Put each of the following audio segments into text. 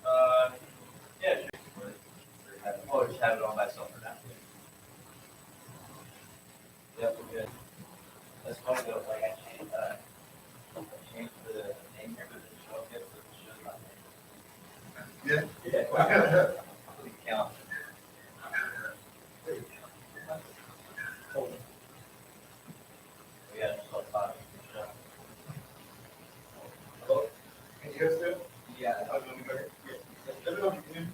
Uh, yeah, sure. Or just have it on myself for now. Yep, we're good. That's funny though, like I changed the name here, but the show gets the show's not named. Yeah. Yeah. We count. We got just like five. Hello? Can you guys do it? Yeah. I'm gonna go here. Yeah. Let me know if you can.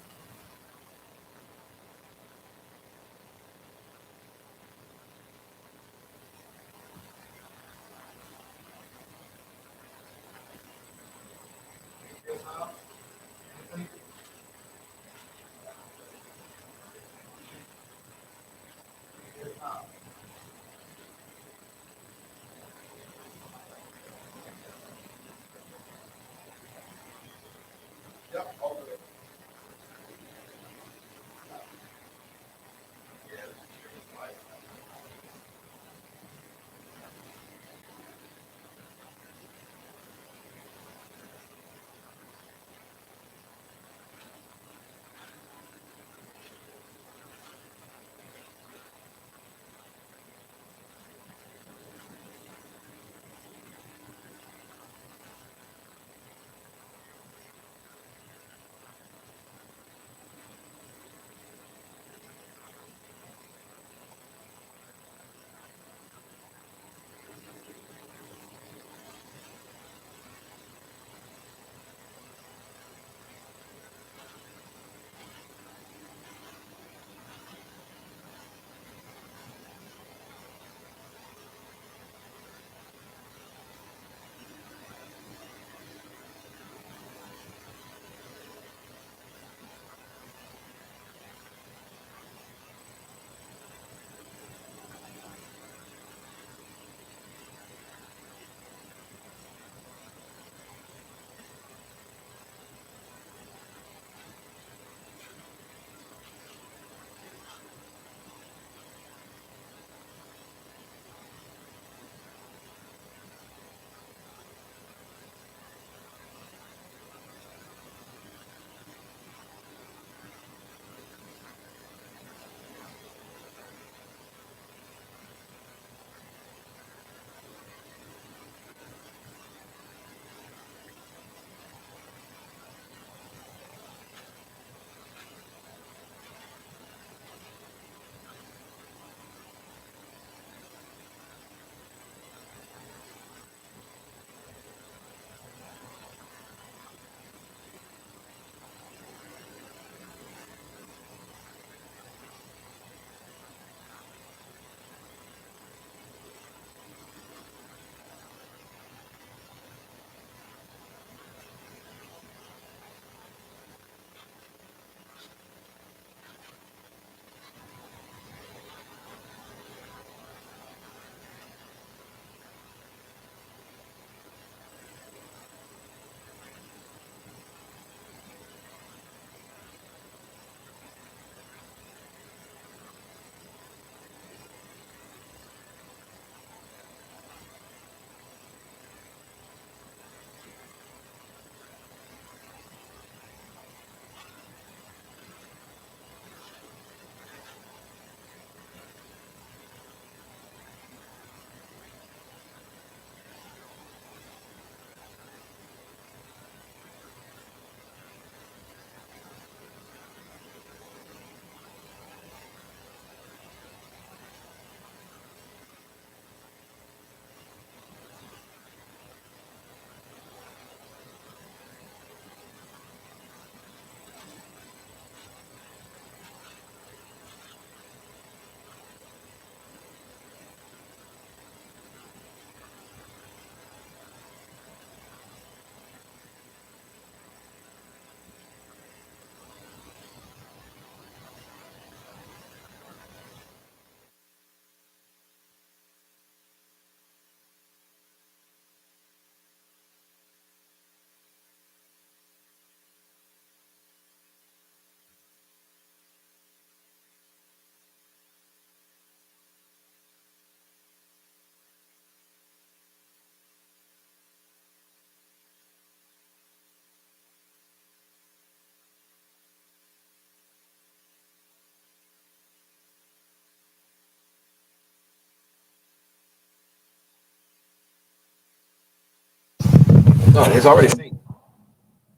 No, it's already synced.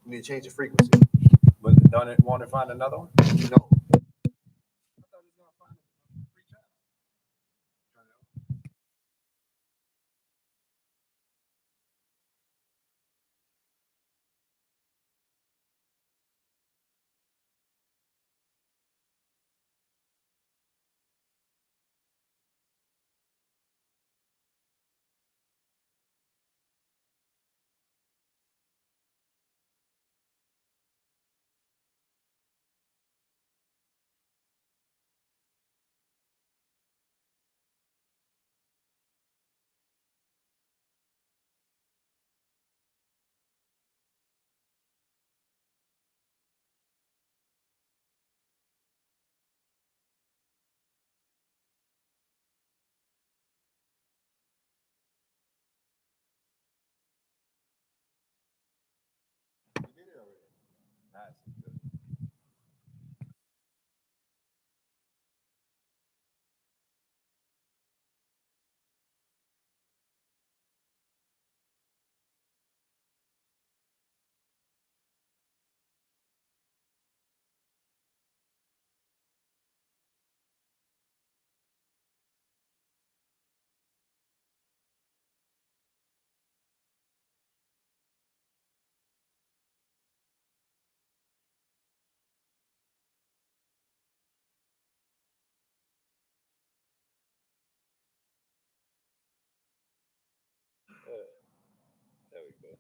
You need to change the frequency. But don't it want to find another one? No. There we go.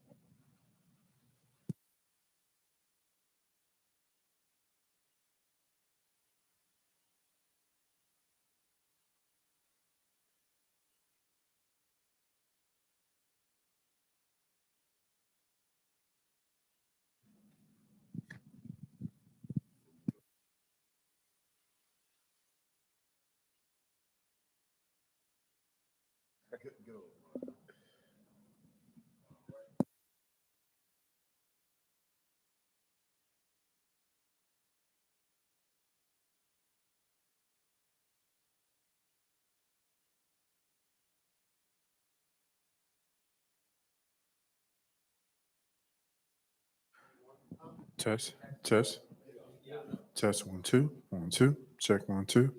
Test, test, test 1 2 1 2. Check 1 2.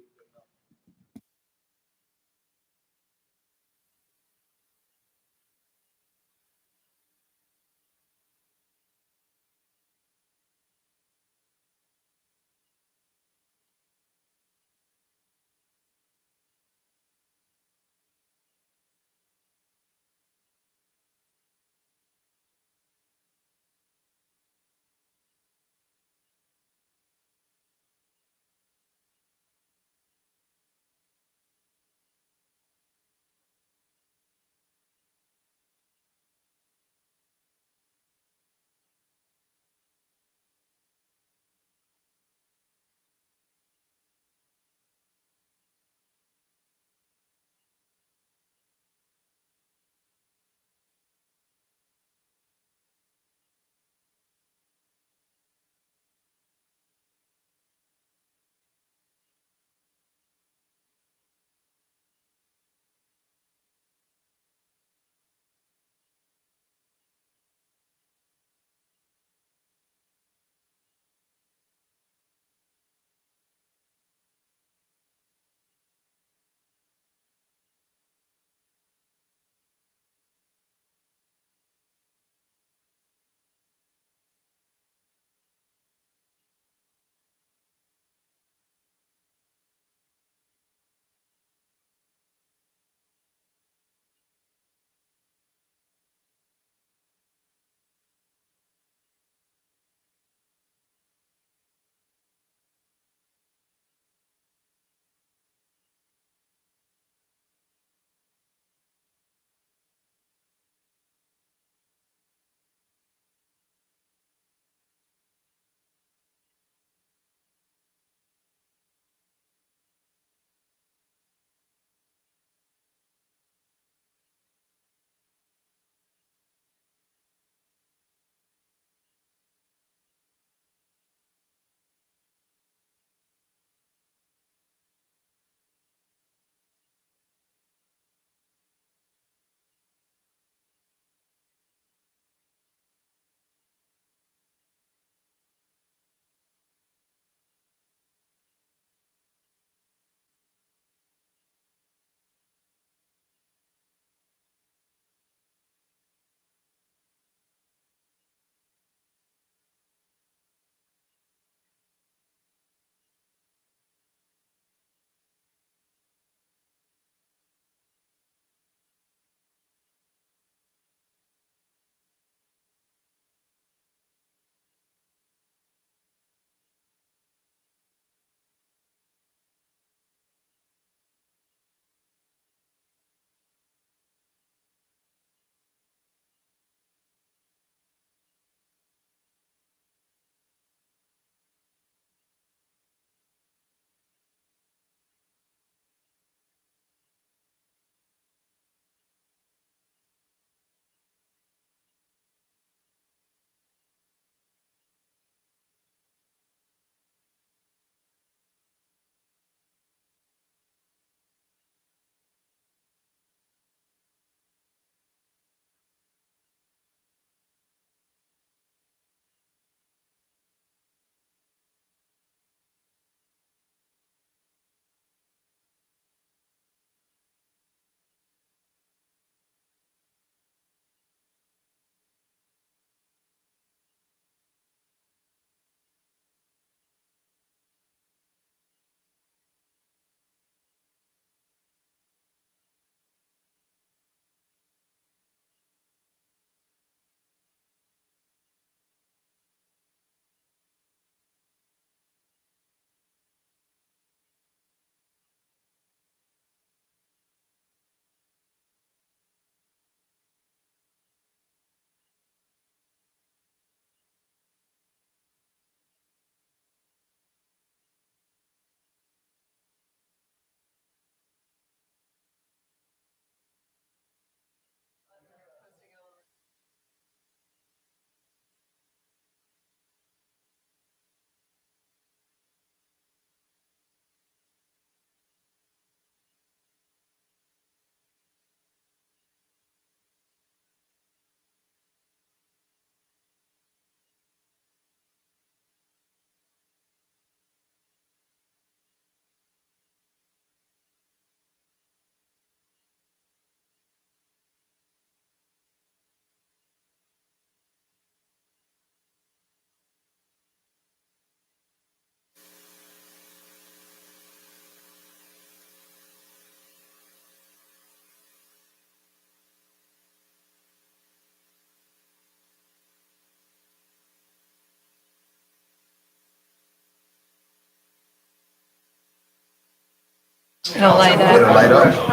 It'll light It'll up. light up,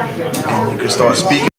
and you can start speaking.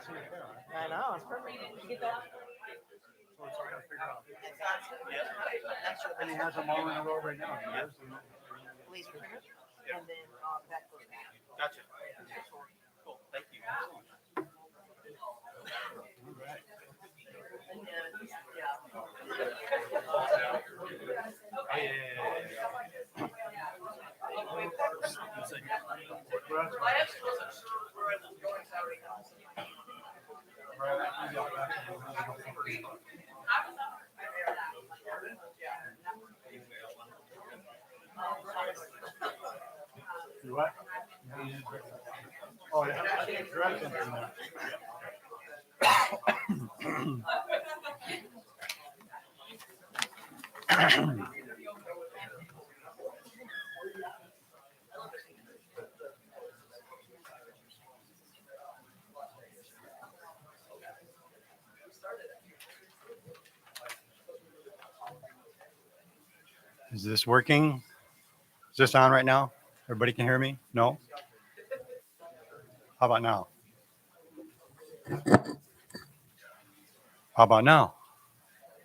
I know, it's perfect. Did you get that? And he has them all in a row right now. Please remember. And then that goes back. Gotcha. Cool, thank you. And then, yeah. You what? Oh, yeah. Grab something there. Is this working? Is this on right now? Everybody can hear me? No? How about now? How about now?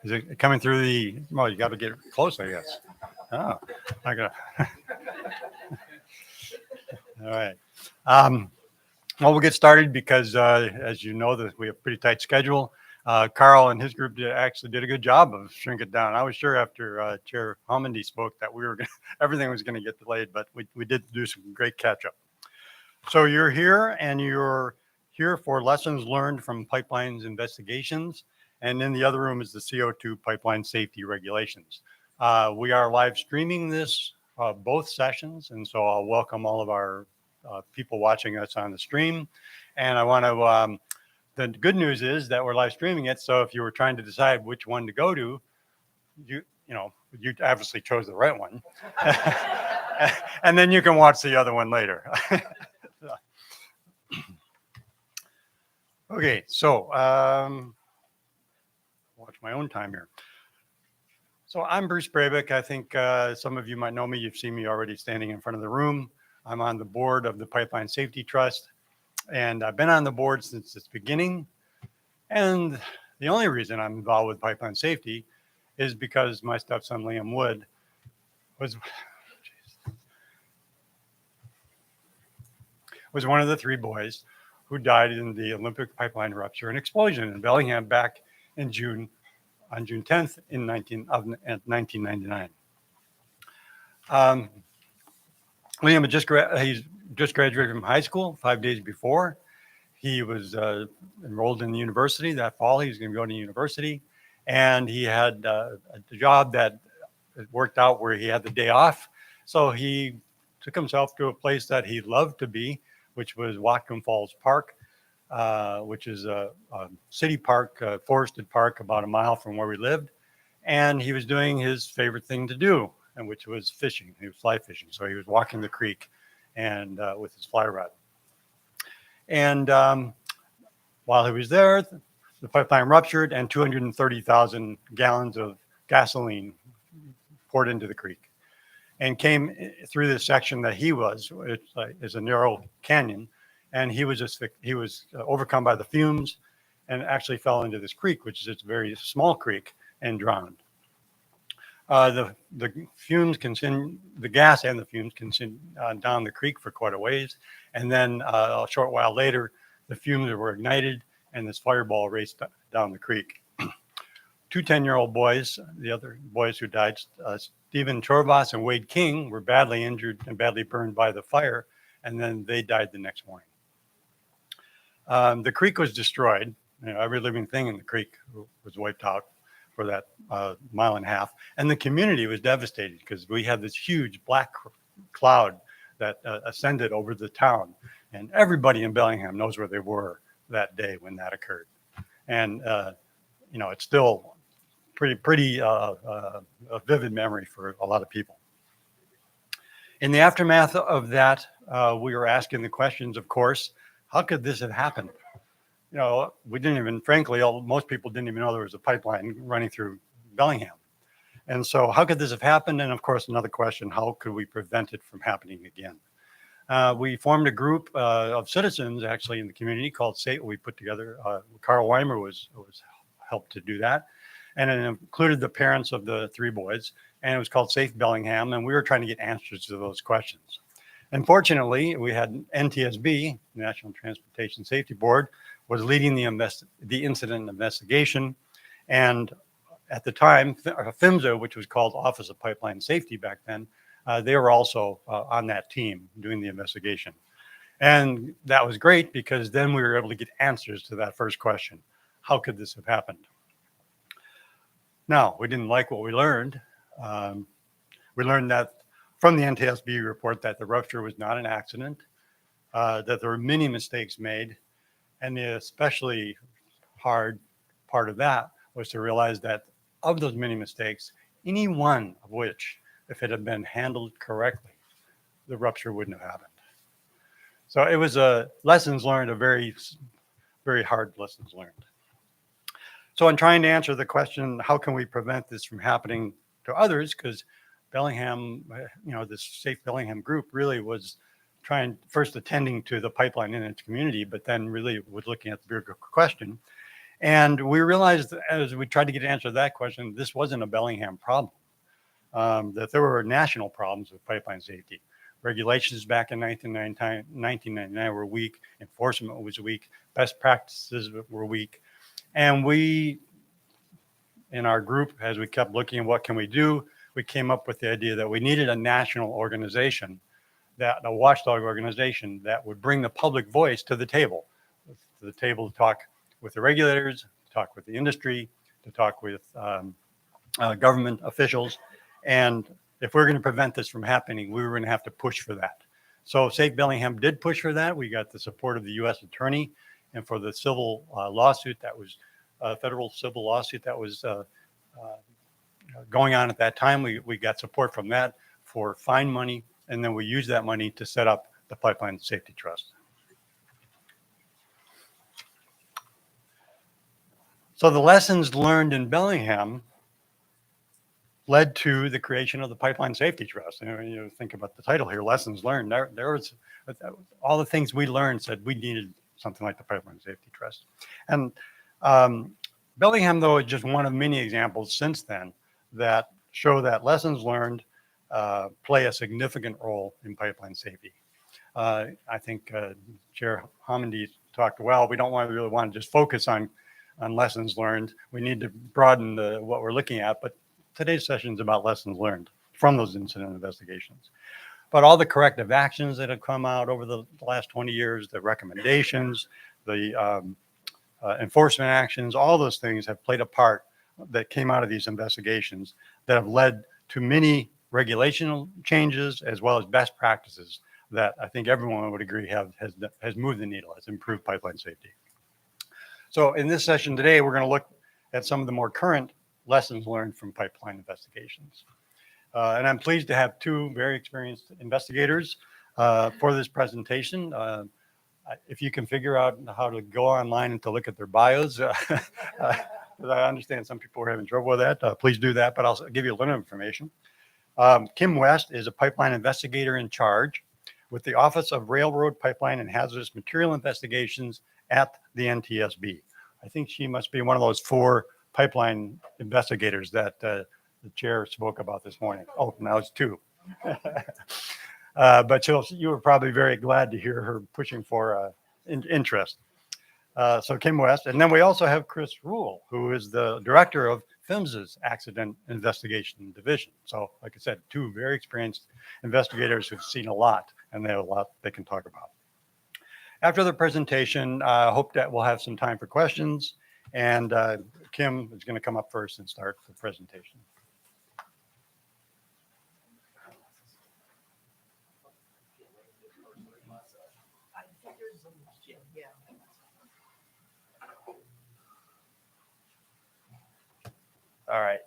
Is it coming through the, well, you got to get close, I guess. Oh, I got all right. Well, we'll get started because, as you know, that we have a pretty tight schedule. Carl and his group actually did a good job of shrinking it down. I was sure after Chair Homendy spoke that we were gonna, everything was going to get delayed, but we did do some great catch up. So you're here and you're here for lessons learned from pipelines investigations. And in the other room is the CO2 pipeline safety regulations. We are live streaming this, both sessions. And so I'll welcome all of our people watching us on the stream. And I want to, the good news is that we're live streaming it. So if you were trying to decide which one to go to, you obviously chose the right one. And then you can watch the other one later. Okay, so watch my own time here. So I'm Bruce Brabek. I think some of you might know me. You've seen me already standing in front of the room. I'm on the board of the Pipeline Safety Trust, and I've been on the board since its beginning. And the only reason I'm involved with pipeline safety is because my stepson, Liam Wood, was one of the three boys who died in the Olympic pipeline rupture and explosion in Bellingham back in June 10th in 1999. Liam had he's just graduated from high school 5 days before. He was enrolled in the university that fall. He was going to go to university, and he had a job that worked out where he had the day off. So he took himself to a place that he loved to be, which was Whatcom Falls Park, which is a city park, a forested park about a mile from where we lived. And he was doing his favorite thing to do, and which was fishing. He was fly fishing. So he was walking the creek and with his fly rod. And while he was there, the pipeline ruptured and 230,000 gallons of gasoline poured into the creek and came through this section that he was. It's a narrow canyon, and he was overcome by the fumes and actually fell into this creek, which is a very small creek, and drowned. The fumes continue, the gas and the fumes continue down the creek for quite a ways, and then a short while later, the fumes were ignited, and this fireball raced down the creek. Two 10-year-old boys, the other boys who died, Stephen Chorvas and Wade King, were badly injured and badly burned by the fire, and then they died the next morning. The creek was destroyed. Every living thing in the creek was wiped out for that mile and a half. And the community was devastated because we had this huge black cloud that ascended over the town. And everybody in Bellingham knows where they were that day when that occurred. And, it's still pretty a vivid memory for a lot of people. In the aftermath of that, we were asking the questions, of course, how could this have happened? We didn't even, frankly, most people didn't even know there was a pipeline running through Bellingham. And so how could this have happened? And of course, another question, how could we prevent it from happening again? we formed a group of citizens actually in the community called Safe. We put together, Carl Weimer was helped to do that. And it included the parents of the 3 boys, and it was called Safe Bellingham. And we were trying to get answers to those questions. Unfortunately, we had NTSB, National Transportation Safety Board, was leading the incident investigation. And at the time, PHMSA, which was called Office of Pipeline Safety back then, they were also on that team doing the investigation. And that was great because then we were able to get answers to that first question. How could this have happened? Now, we didn't like what we learned. We learned that from the NTSB report that the rupture was not an accident, that there were many mistakes made. And the especially hard part of that was to realize that of those many mistakes, any one of which, if it had been handled correctly, the rupture wouldn't have happened. So it was a lessons learned, a very, very hard lessons learned. So in trying to answer the question, how can we prevent this from happening to others? Because Bellingham, this Safe Bellingham group really was trying, first attending to the pipeline in its community, but then really was looking at the bigger question. And we realized as we tried to get an answer to that question, this wasn't a Bellingham problem, that there were national problems with pipeline safety. Regulations back in 1999 were weak, enforcement was weak, best practices were weak. And we, in our group, as we kept looking at what can we do, we came up with the idea that we needed a national organization, a watchdog organization that would bring the public voice to the table to talk with the regulators, to talk with the industry, to talk with government officials. And if we're going to prevent this from happening, we were going to have to push for that. So Safe Bellingham did push for that. We got the support of the U.S. Attorney, and for the civil lawsuit that was federal civil lawsuit that was going on at that time, we got support from that for fine money, and then we used that money to set up the Pipeline Safety Trust. So the lessons learned in Bellingham led to the creation of the Pipeline Safety Trust. And you think about the title here, lessons learned. There was all the things we learned said we needed something like the Pipeline Safety Trust. And Bellingham, though, is just one of many examples since then that show that lessons learned play a significant role in pipeline safety. I think Chair Hammondy talked well. We don't really want to just focus on lessons learned. We need to broaden what we're looking at. But today's session is about lessons learned from those incident investigations. But all the corrective actions that have come out over the last 20 years, the recommendations, the enforcement actions, all those things have played a part that came out of these investigations that have led to many regulational changes as well as best practices that I think everyone would agree has moved the needle, has improved pipeline safety. So in this session today, we're going to look at some of the more current lessons learned from pipeline investigations. And I'm pleased to have 2 very experienced investigators for this presentation. If you can figure out how to go online and to look at their bios, because I understand some people are having trouble with that, please do that, but I'll give you a little information. Kim West is a pipeline investigator in charge with the Office of Railroad, Pipeline, and Hazardous Material Investigations at the NTSB. I think she must be one of those 4 pipeline investigators that the chair spoke about this morning. Oh, now it's 2. But you were probably very glad to hear her pushing for interest. So Kim West. And then we also have Chris Rule, who is the director of PHMSA's Accident Investigation Division. So like I said, 2 very experienced investigators who've seen a lot, and they have a lot they can talk about. After the presentation, I hope that we'll have some time for questions. And Kim is going to come up first and start the presentation. All right.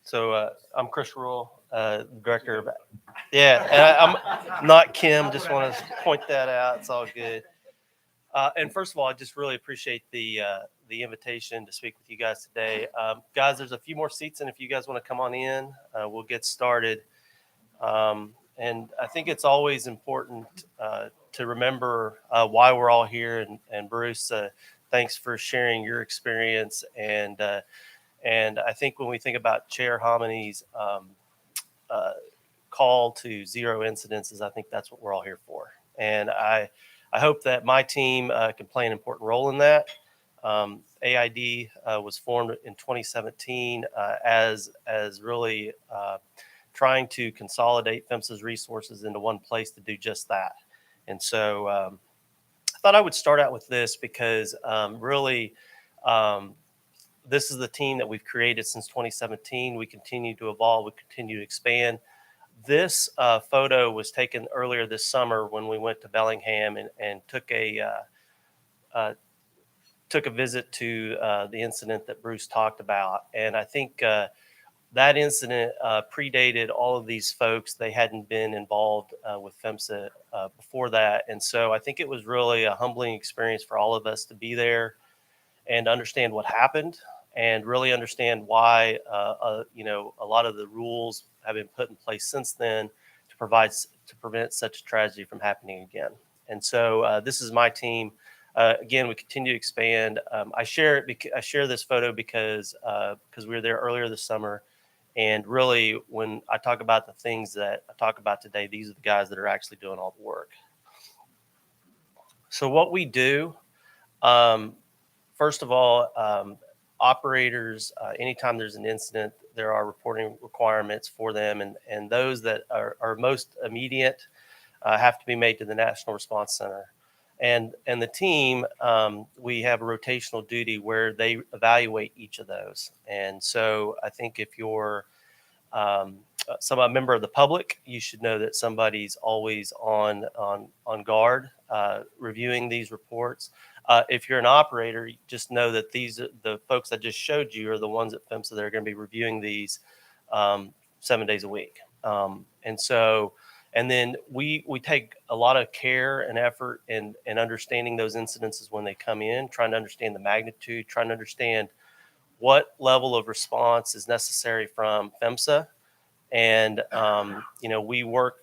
So I'm Chris Rule, director of, and I'm not Kim. Just want to point that out. It's all good. And first of all, I just really appreciate the invitation to speak with you guys today. Guys, there's a few more seats, and if you guys want to come on in, we'll get started. And I think it's always important to remember why we're all here. And Bruce, thanks for sharing your experience. And I think when we think about Chair Homany's call to zero incidences, I think that's what we're all here for. And I hope that my team can play an important role in that. AID was formed in 2017 as really trying to consolidate PHMSA's resources into one place to do just that. And so I thought I would start out with this because really this is the team that we've created since 2017. We continue to evolve, we continue to expand. This photo was taken earlier this summer when we went to Bellingham and took a visit to the incident that Bruce talked about. And I think that incident predated all of these folks. They hadn't been involved with PHMSA before that. And so I think it was really a humbling experience for all of us to be there and understand what happened and really understand why, a lot of the rules have been put in place since then to prevent such a tragedy from happening again. And so this is my team. Again, we continue to expand. I share this photo because we were there earlier this summer. And really, when I talk about the things that I talk about today, these are the guys that are actually doing all the work. So what we do, first of all, operators, anytime there's an incident, there are reporting requirements for them. And those that are most immediate have to be made to the National Response Center. And the team, we have a rotational duty where they evaluate each of those. And so I think if you're a member of the public, you should know that somebody's always on guard reviewing these reports. If you're an operator, just know that the folks I just showed you are the ones at PHMSA that are going to be reviewing these 7 days a week. And then we take a lot of care and effort in understanding those incidences when they come in, trying to understand the magnitude, trying to understand what level of response is necessary from PHMSA. And, we work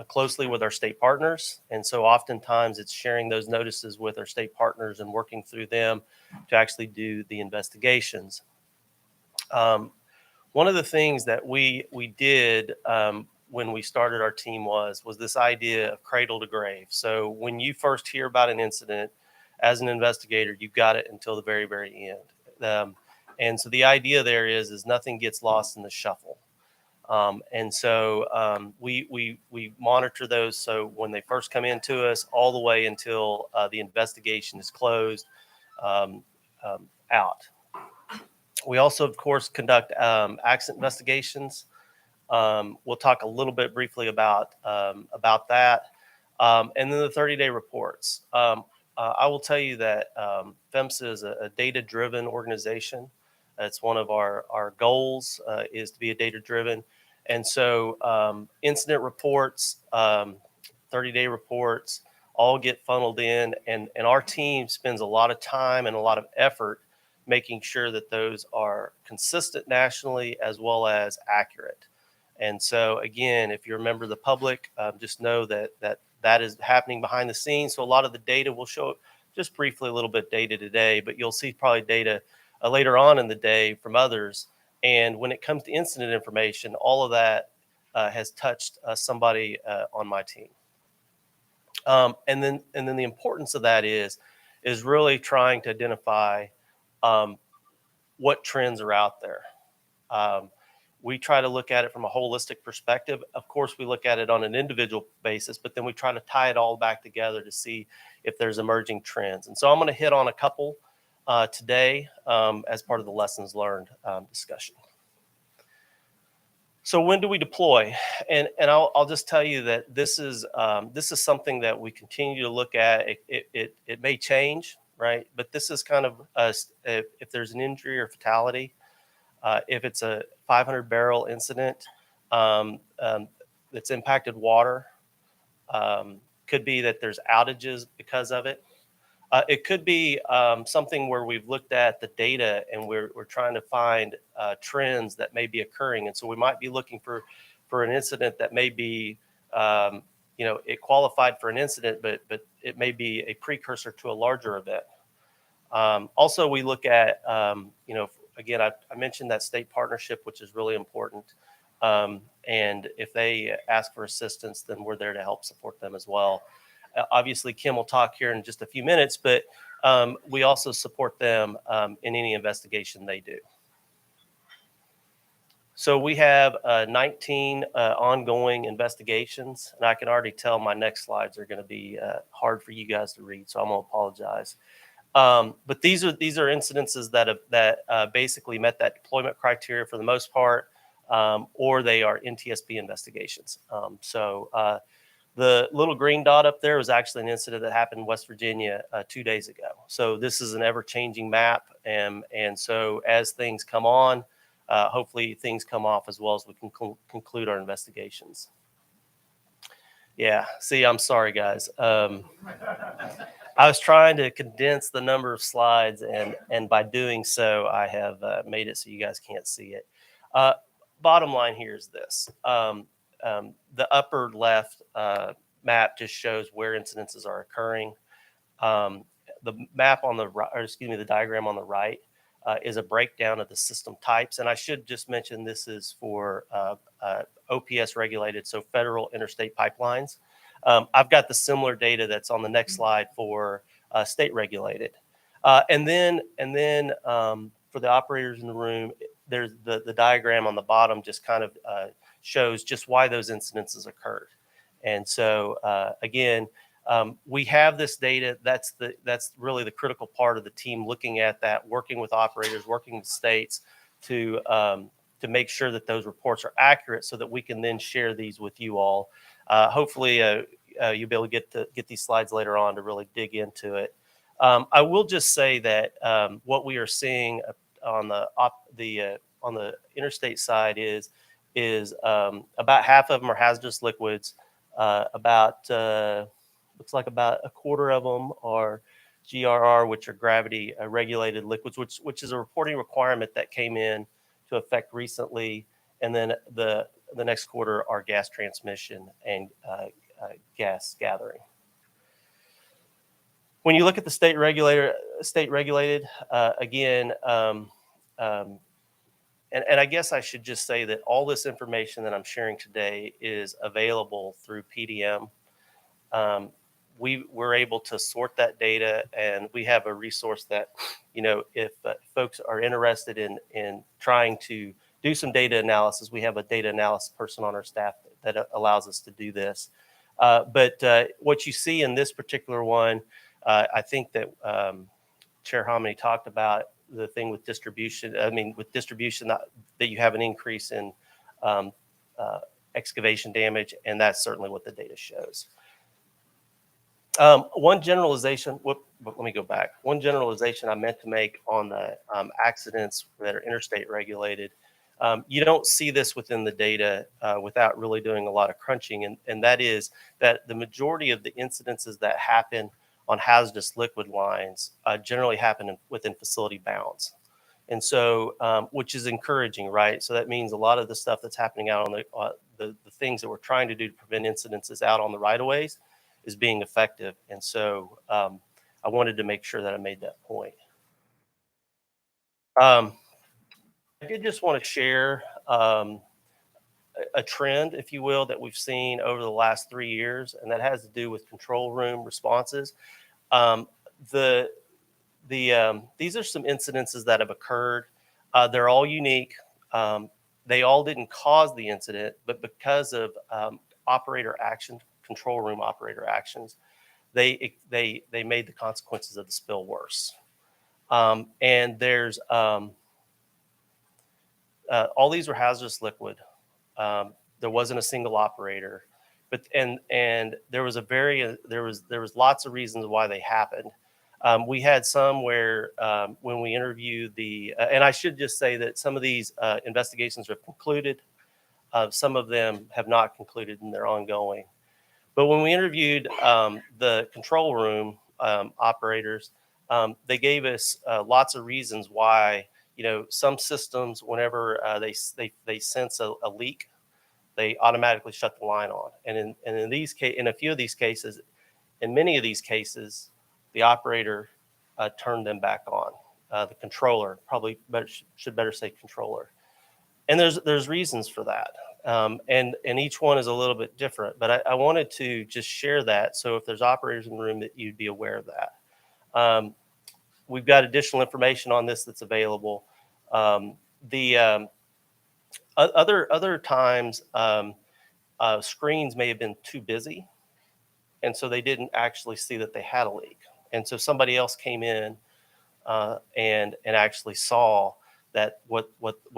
closely with our state partners. And so oftentimes it's sharing those notices with our state partners and working through them to actually do the investigations. One of the things that we did when we started our team was this idea of cradle to grave. So when you first hear about an incident as an investigator, you've got it until the very, very end. And so the idea there is nothing gets lost in the shuffle. And so we monitor those. So when they first come into us, all the way until the investigation is closed out. We also, of course, conduct accident investigations. We'll talk a little bit briefly about that. And then the 30-day reports. I will tell you that PHMSA is a data-driven organization. It's one of our goals is to be a data-driven. And so incident reports, 30-day reports, all get funneled in. And our team spends a lot of time and a lot of effort making sure that those are consistent nationally as well as accurate. And so, again, if you're a member of the public, just know that is happening behind the scenes. So a lot of the data will show just briefly a little bit data today, but you'll see probably data later on in the day from others. And when it comes to incident information, all of that has touched somebody on my team. And then the importance of that is really trying to identify what trends are out there. We try to look at it from a holistic perspective. Of course, we look at it on an individual basis, but then we try to tie it all back together to see if there's emerging trends. And so I'm going to hit on a couple today as part of the lessons learned discussion. So when do we deploy? And I'll just tell you that this is something that we continue to look at. It may change, right? But this is kind of if there's an injury or fatality. If it's a 500-barrel incident that's impacted water, could be that there's outages because of it. It could be something where we've looked at the data and we're trying to find trends that may be occurring. And so we might be looking for an incident that may be, it qualified for an incident, but it may be a precursor to a larger event. Also, we look at, again, I mentioned that state partnership, which is really important. And if they ask for assistance, then we're there to help support them as well. Obviously, Kim will talk here in just a few minutes, but we also support them in any investigation they do. So we have 19 ongoing investigations, and I can already tell my next slides are going to be hard for you guys to read, so I'm going to apologize. But these are incidences that basically met that deployment criteria for the most part, or they are NTSB investigations. The little green dot up there was actually an incident that happened in West Virginia 2 days ago. So this is an ever-changing map, and so as things come on, hopefully things come off as well as we can conclude our investigations. Yeah, see, I'm sorry, guys. I was trying to condense the number of slides, and by doing so, I have made it so you guys can't see it. Bottom line here is this. The upper left map just shows where incidences are occurring. The map on the right, or excuse me, the diagram on the right is a breakdown of the system types. And I should just mention this is for OPS regulated, so federal interstate pipelines. I've got the similar data that's on the next slide for state regulated. And then for the operators in the room, there's the diagram on the bottom just kind of shows just why those incidences occurred. And so again, we have this data. That's really the critical part of the team looking at that, working with operators, working with states to make sure that those reports are accurate, so that we can then share these with you all. Hopefully, you'll be able to get these slides later on to really dig into it. I will just say that what we are seeing on the interstate side is about half of them are hazardous liquids. Looks like about a quarter of them are GRR, which are gravity regulated liquids, which is a reporting requirement that came in to effect recently. And then the next quarter are gas transmission and gas gathering. When you look at the state regulated, again, and I guess I should just say that all this information that I'm sharing today is available through PDM. We were able to sort that data, and we have a resource that, if folks are interested in trying to do some data analysis, we have a data analysis person on our staff that allows us to do this. But what you see in this particular one, I think that Chair Hominy talked about the thing with distribution. I mean, with distribution, that you have an increase in excavation damage, and that's certainly what the data shows. One generalization, let me go back. One generalization I meant to make on the accidents that are interstate regulated. You don't see this within the data without really doing a lot of crunching, and that is that the majority of the incidences that happen on hazardous liquid lines generally happen within facility bounds. And so, which is encouraging, right? So that means a lot of the stuff that's happening out on the things that we're trying to do to prevent incidences out on the right-of-ways is being effective. And so I wanted to make sure that I made that point. I did just want to share a trend, if you will, that we've seen over the last 3 years, and that has to do with control room responses. These are some incidences that have occurred. They're all unique. They all didn't cause the incident, but because of operator action, control room operator actions, they made the consequences of the spill worse. And there's all these were hazardous liquid. There wasn't a single operator, but and there was lots of reasons why they happened. We had some where when we interviewed and I should just say that some of these investigations have concluded. Some of them have not concluded and they're ongoing. But when we interviewed the control room, operators. They gave us lots of reasons why, some systems, whenever they sense a leak, they automatically shut the line on. And in a few of these cases, in many of these cases, the operator turned them back on. The controller, probably should better say controller. And there's reasons for that. And each one is a little bit different, but I wanted to just share that. So if there's operators in the room, that you'd be aware of that. We've got additional information on this that's available. Other times, screens may have been too busy, and so they didn't actually see that they had a leak. And so somebody else came in and actually saw that what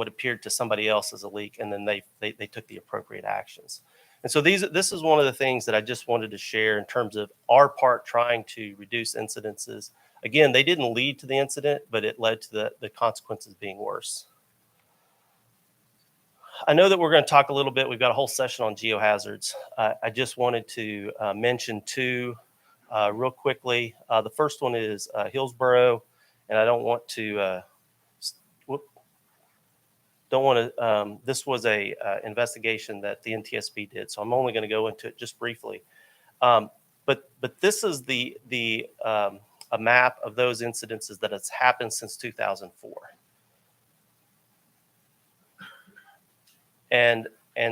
appeared to somebody else as a leak, and then they took the appropriate actions. And so this is one of the things that I just wanted to share in terms of our part trying to reduce incidences. Again, they didn't lead to the incident, but it led to the consequences being worse. I know that we're going to talk a little bit. We've got a whole session on geohazards. I just wanted to mention two real quickly. The first one is Hillsborough, and I don't want to. This was a investigation that the NTSB did, so I'm only going to go into it just briefly. But this is a map of those incidences that has happened since 2004. And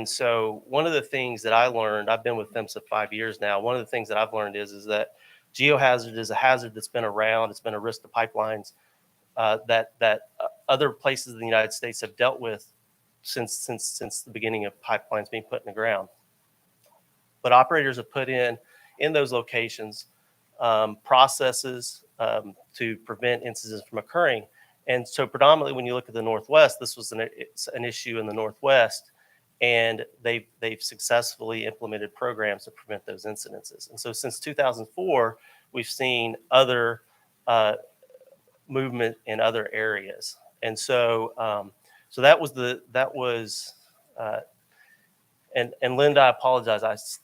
so one of the things that I learned, I've been with PHMSA 5 years now. One of the things that I've learned is that geohazard is a hazard that's been around. It's been a risk to pipelines that other places in the United States have dealt with since the beginning of pipelines being put in the ground. But operators have put in those locations processes to prevent incidents from occurring. And so predominantly when you look at the Northwest, this was an issue in the Northwest, and they've successfully implemented programs to prevent those incidences. And so since 2004, we've seen other movement in other areas. And so so that was and Linda, I apologize.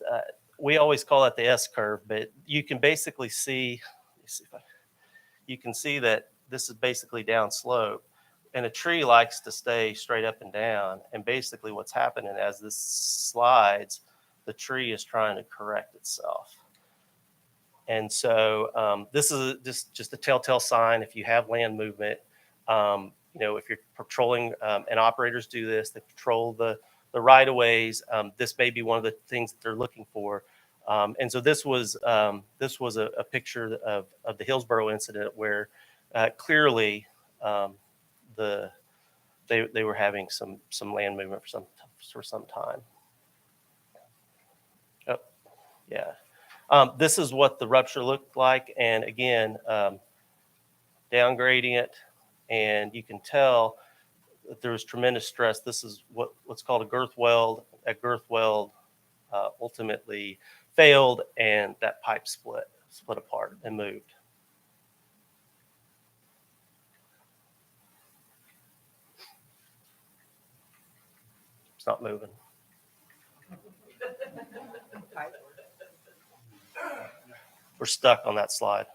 We always call it the S curve, but you can basically see, you can see that this is basically down slope, and a tree likes to stay straight up and down. And basically what's happening as this slides, the tree is trying to correct itself. And so this is just a telltale sign. If you have land movement, if you're patrolling, and operators do this, they patrol the right of ways. This may be one of the things that they're looking for. And so this was a picture of the Hillsborough incident where clearly they were having some land movement for some time. Oh, yeah. This is what the rupture looked like, and again, down gradient, and you can tell that there was tremendous stress. This is what's called a girth weld. That girth weld ultimately failed, and that pipe split apart and moved. It's not moving. We're stuck on that slide.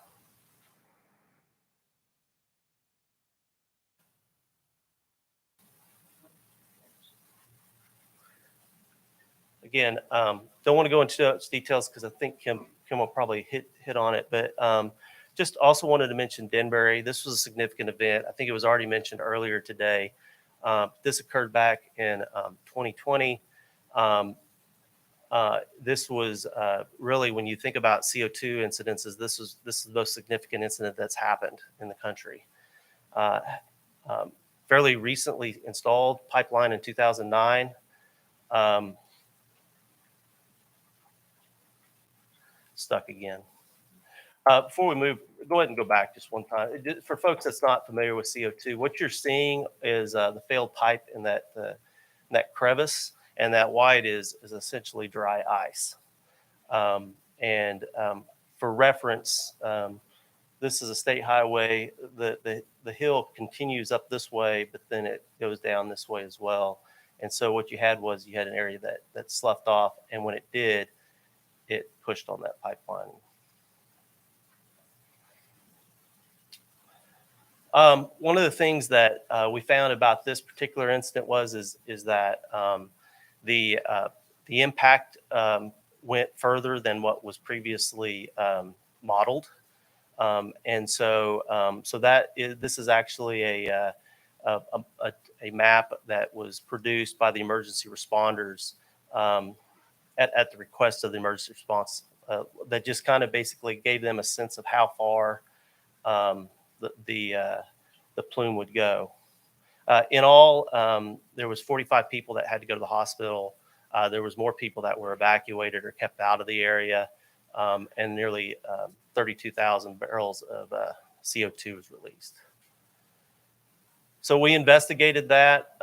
Again, don't want to go into details because I think Kim will probably hit on it, but just also wanted to mention Denbury. This was a significant event. I think it was already mentioned earlier today. This occurred back in 2020. This was really, when you think about CO2 incidences, this is the most significant incident that's happened in the country. Fairly recently installed pipeline in 2009. Stuck again. Before we move, go ahead and go back just one time. For folks that's not familiar with CO2, what you're seeing is the failed pipe in that crevice, and that white is essentially dry ice. For reference, this is a state highway. The hill continues up this way, but then it goes down this way as well. And so what you had an area that sloughed off, and when it did, it pushed on that pipeline. One of the things that we found about this particular incident is that the impact went further than what was previously modeled, and so this is actually a map that was produced by the emergency responders at the request of the emergency response that just kind of basically gave them a sense of how far the plume would go. In all, there was 45 people that had to go to the hospital. There was more people that were evacuated or kept out of the area, and nearly 32,000 barrels of CO2 was released. So we investigated that.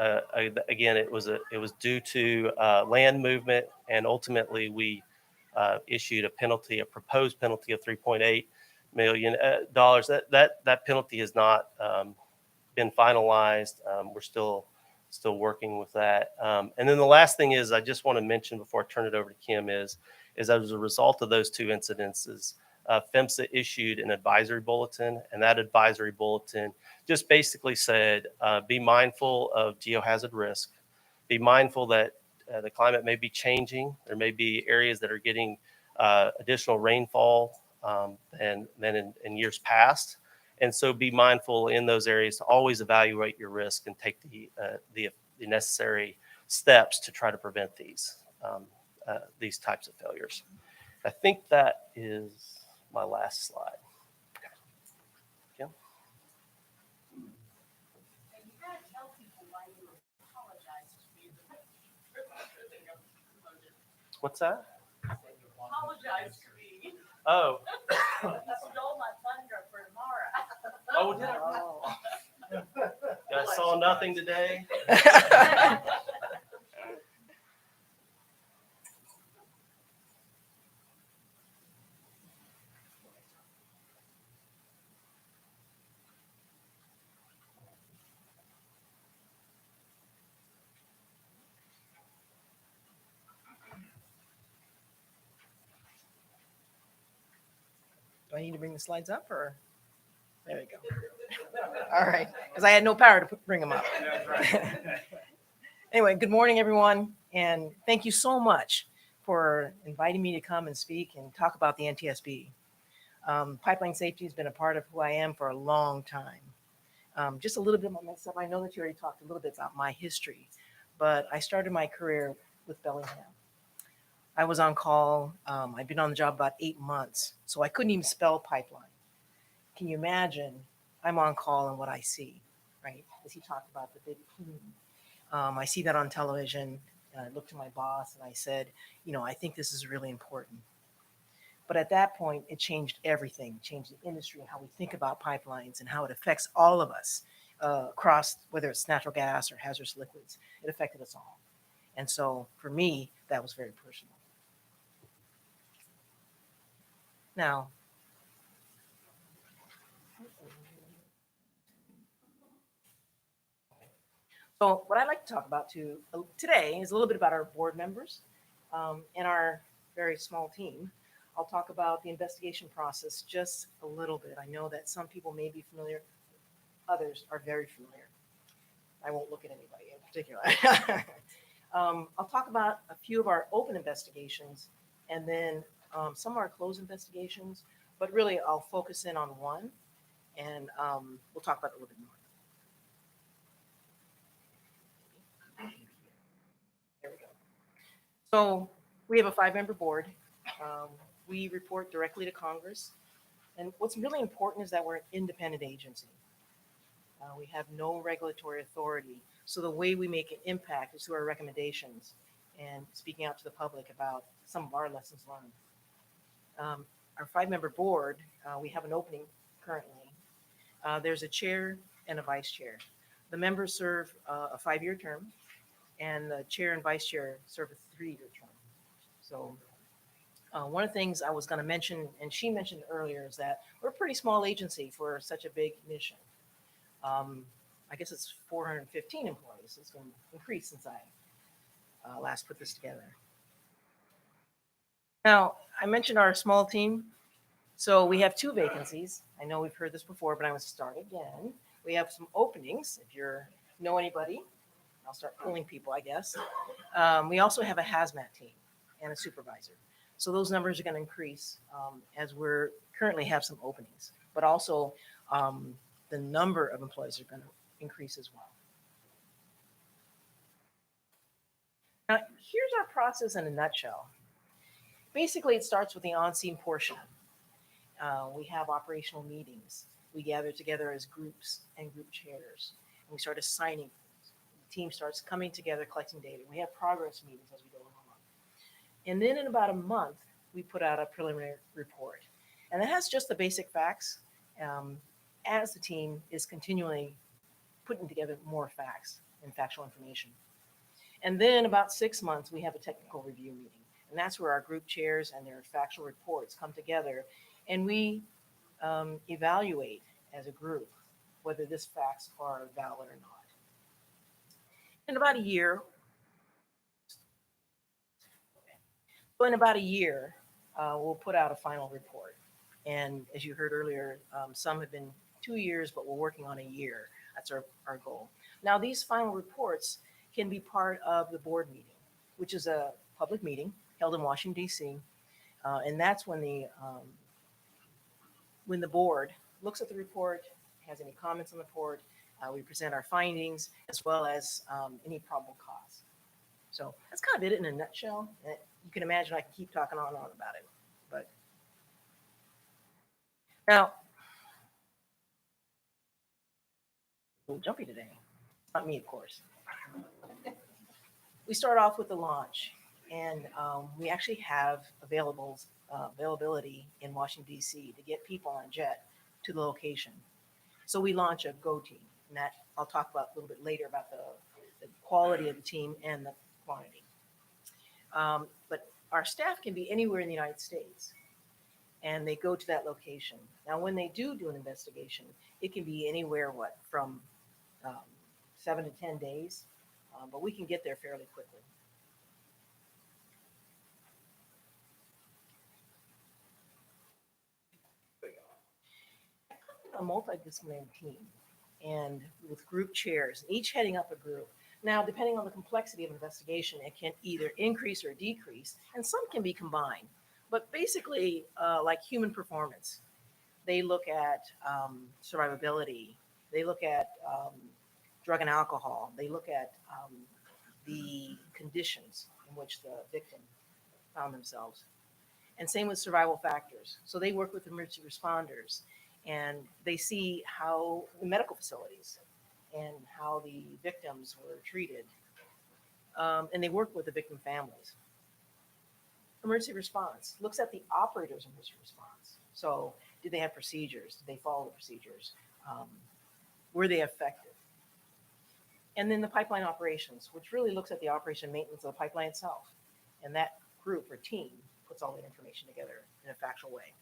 Again, it was due to land movement, and ultimately we issued a proposed penalty of $3.8 million. That penalty has not been finalized. We're still working with that. And then the last thing is I just want to mention before I turn it over to Kim is as a result of those two incidences, PHMSA issued an advisory bulletin, and that advisory bulletin just basically said, be mindful of geohazard risk, be mindful that the climate may be changing. There may be areas that are getting additional rainfall than in years past. And so be mindful in those areas to always evaluate your risk and take the necessary steps to try to prevent these types of failures. I think that is my last slide. Kim? What's that? Apologize to me. Oh. You stole my thunder for tomorrow. Oh, did I? I saw nothing today. Do I need to bring the slides up or? There we go. All right, because I had no power to bring them up. Anyway, good morning, everyone. And thank you so much for inviting me to come and speak and talk about the NTSB. Pipeline safety has been a part of who I am for a long time. Just a little bit about myself. I know that you already talked a little bit about my history, but I started my career with Bellingham. I was on call. I've been on the job about 8 months, so I couldn't even spell pipeline. Can you imagine? I'm on call and what I see, right? As he talked about the big plume. I see that on television, and I looked to my boss and I said, I think this is really important. But at that point, it changed everything, changed the industry and how we think about pipelines and how it affects all of us across, whether it's natural gas or hazardous liquids. It affected us all. And so for me, that was very personal. Now, so what I'd like to talk about today is a little bit about our board members and our very small team. I'll talk about the investigation process just a little bit. I know that some people may be familiar, others are very familiar. I won't look at anybody in particular. I'll talk about a few of our open investigations and then some of our closed investigations, but really I'll focus in on one and we'll talk about it a little bit more. There we go. So we have a 5-member board. We report directly to Congress. And what's really important is that we're an independent agency. We have no regulatory authority. So the way we make an impact is through our recommendations and speaking out to the public about some of our lessons learned. Our 5-member board, we have an opening currently. There's a chair and a vice chair. The members serve a 5-year term, and the chair and vice chair serve a 3-year term. So one of the things I was going to mention, and she mentioned earlier, is that we're a pretty small agency for such a big mission. I guess it's 415 employees. It's going to increase since I last put this together. Now, I mentioned our small team. So we have 2 vacancies. I know we've heard this before, but I will start again. We have some openings. If you know anybody, I'll start pulling people, I guess. We also have a hazmat team and a supervisor. So those numbers are going to increase as we're currently have some openings, but also the number of employees are going to increase as well. Now, here's our process in a nutshell. Basically, it starts with the on-scene portion. We have operational meetings. We gather together as groups and group chairs, and we start assigning things. The team starts coming together, collecting data. We have progress meetings as we go along. And then in about a month, we put out a preliminary report. And that has just the basic facts as the team is continually putting together more facts and factual information. And then about 6 months, we have a technical review meeting. And that's where our group chairs and their factual reports come together. And we evaluate as a group whether these facts are valid or not. In about a year, we'll put out a final report. And as you heard earlier, some have been 2 years, but we're working on a year. That's our goal. Now, these final reports can be part of the board meeting, which is a public meeting held in Washington, D.C. And that's when the board looks at the report, has any comments on the report, we present our findings as well as any probable cause. So that's kind of it in a nutshell. You can imagine I can keep talking on and on about it. But now, a little jumpy today. Not me, of course. We start off with the launch, and we actually have availability in Washington, D.C. to get people on jet to the location. So we launch a GO team, and that I'll talk about a little bit later about the quality of the team and the quantity. But our staff can be anywhere in the United States, and they go to that location. Now, when they do an investigation, it can be anywhere, from 7 to 10 days, but we can get there fairly quickly. A multidisciplinary team, and with group chairs, each heading up a group. Now, depending on the complexity of investigation, it can either increase or decrease, and some can be combined. But basically, like human performance, they look at survivability, they look at drug and alcohol, they look at the conditions in which the victim found themselves. And same with survival factors. So they work with emergency responders, and they see how the medical facilities and how the victims were treated. And they work with the victim families. Emergency response looks at the operator's emergency response. So did they have procedures? Did they follow the procedures? Were they effective? And then the pipeline operations, which really looks at the operation and maintenance of the pipeline itself. And that group or team puts all that information together in a factual way.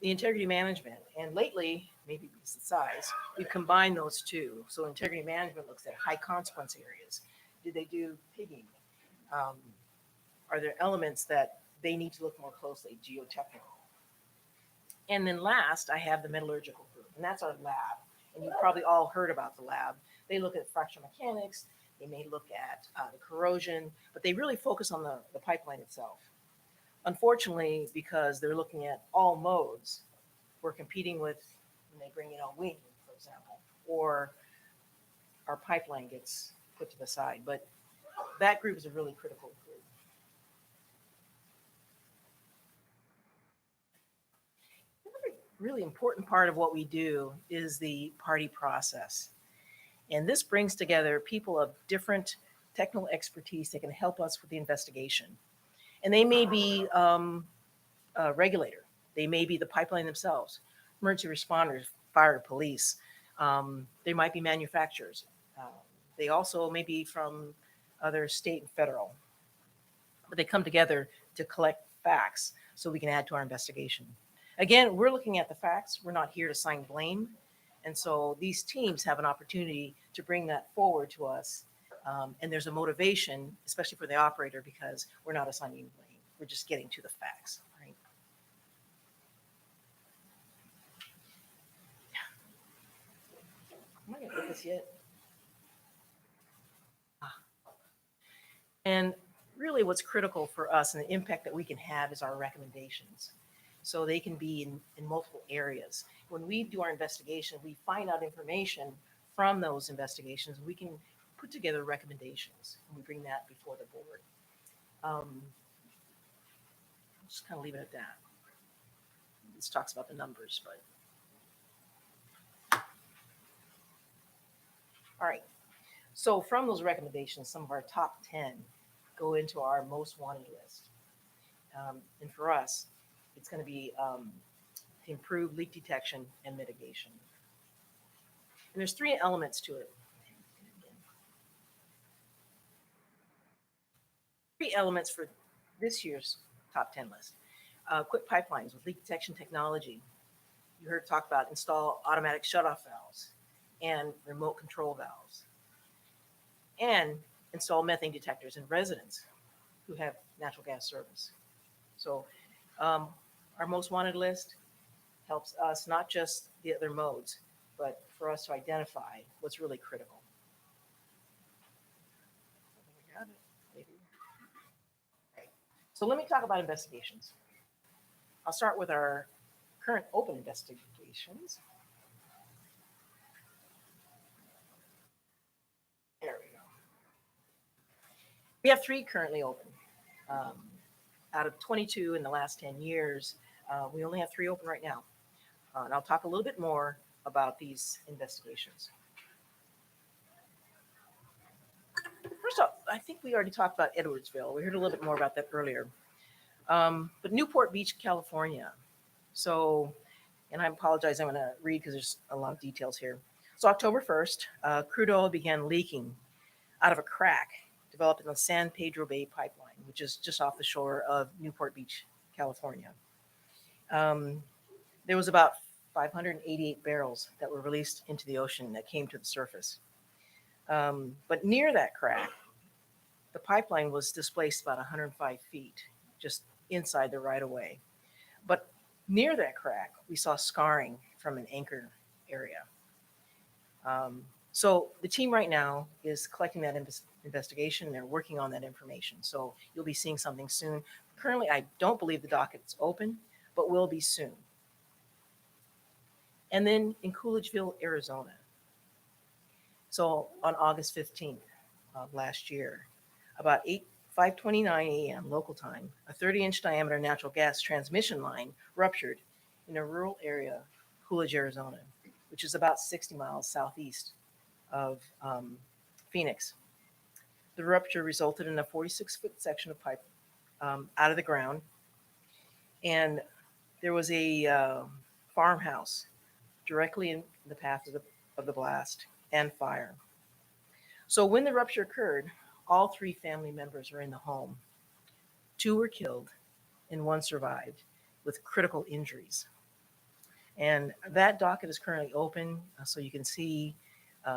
The integrity management, and lately, maybe because of the size, we've combined those two. So integrity management looks at high consequence areas. Did they do pigging? Are there elements that they need to look more closely, geotechnical? And then last, I have the metallurgical group, and that's our lab. And you've probably all heard about the lab. They look at fracture mechanics, they may look at the corrosion, but they really focus on the pipeline itself. Unfortunately, because they're looking at all modes, we're competing with when they bring in a wing, for example, or our pipeline gets put to the side. But that group is a really critical group. Another really important part of what we do is the party process. And this brings together people of different technical expertise that can help us with the investigation. And they may be a regulator. They may be the pipeline themselves, emergency responders, fire, police. They might be manufacturers. They also may be from other state and federal. But they come together to collect facts so we can add to our investigation. Again, we're looking at the facts. We're not here to assign blame. And so these teams have an opportunity to bring that forward to us. And there's a motivation, especially for the operator, because we're not assigning blame. We're just getting to the facts, right? Am I going to get this yet? And really what's critical for us and the impact that we can have is our recommendations. So they can be in multiple areas. When we do our investigation, we find out information from those investigations. We can put together recommendations and we bring that before the board. I'll just kind of leave it at that. This talks about the numbers, but. All right. So from those recommendations, some of our top 10 go into our most wanted list. And for us, it's going to be to improve leak detection and mitigation. And there's 3 elements to it. 3 elements for this year's top 10 list. Quick pipelines with leak detection technology. You heard talk about install automatic shutoff valves and remote control valves. And install methane detectors in residents who have natural gas service. So our most wanted list helps us, not just the other modes, but for us to identify what's really critical. Okay. So let me talk about investigations. I'll start with our current open investigations. There we go. We have 3 currently open. Out of 22 in the last 10 years, we only have 3 open right now. And I'll talk a little bit more about these investigations. First off, I think we already talked about Edwardsville. We heard a little bit more about that earlier. But Newport Beach, California. So, and I apologize, I'm going to read because there's a lot of details here. So October 1st, crude oil began leaking out of a crack developed in the San Pedro Bay pipeline, which is just off the shore of Newport Beach, California. There was about 588 barrels that were released into the ocean that came to the surface. But near that crack, the pipeline was displaced about 105 feet, just inside the right-of-way. But near that crack, we saw scarring from an anchor area. So the team right now is collecting that investigation. They're working on that information. So you'll be seeing something soon. Currently, I don't believe the docket's open, but will be soon. And then in Coolidgeville, Arizona. So on August 15th of last year, about 5:29 a.m. local time, a 30-inch diameter natural gas transmission line ruptured in a rural area, Coolidge, Arizona, which is about 60 miles southeast of Phoenix. The rupture resulted in a 46-foot section of pipe out of the ground, and there was a farmhouse directly in the path of the blast and fire. So when the rupture occurred, all 3 family members were in the home. 2 were killed and 1 survived with critical injuries. And that docket is currently open, so you can see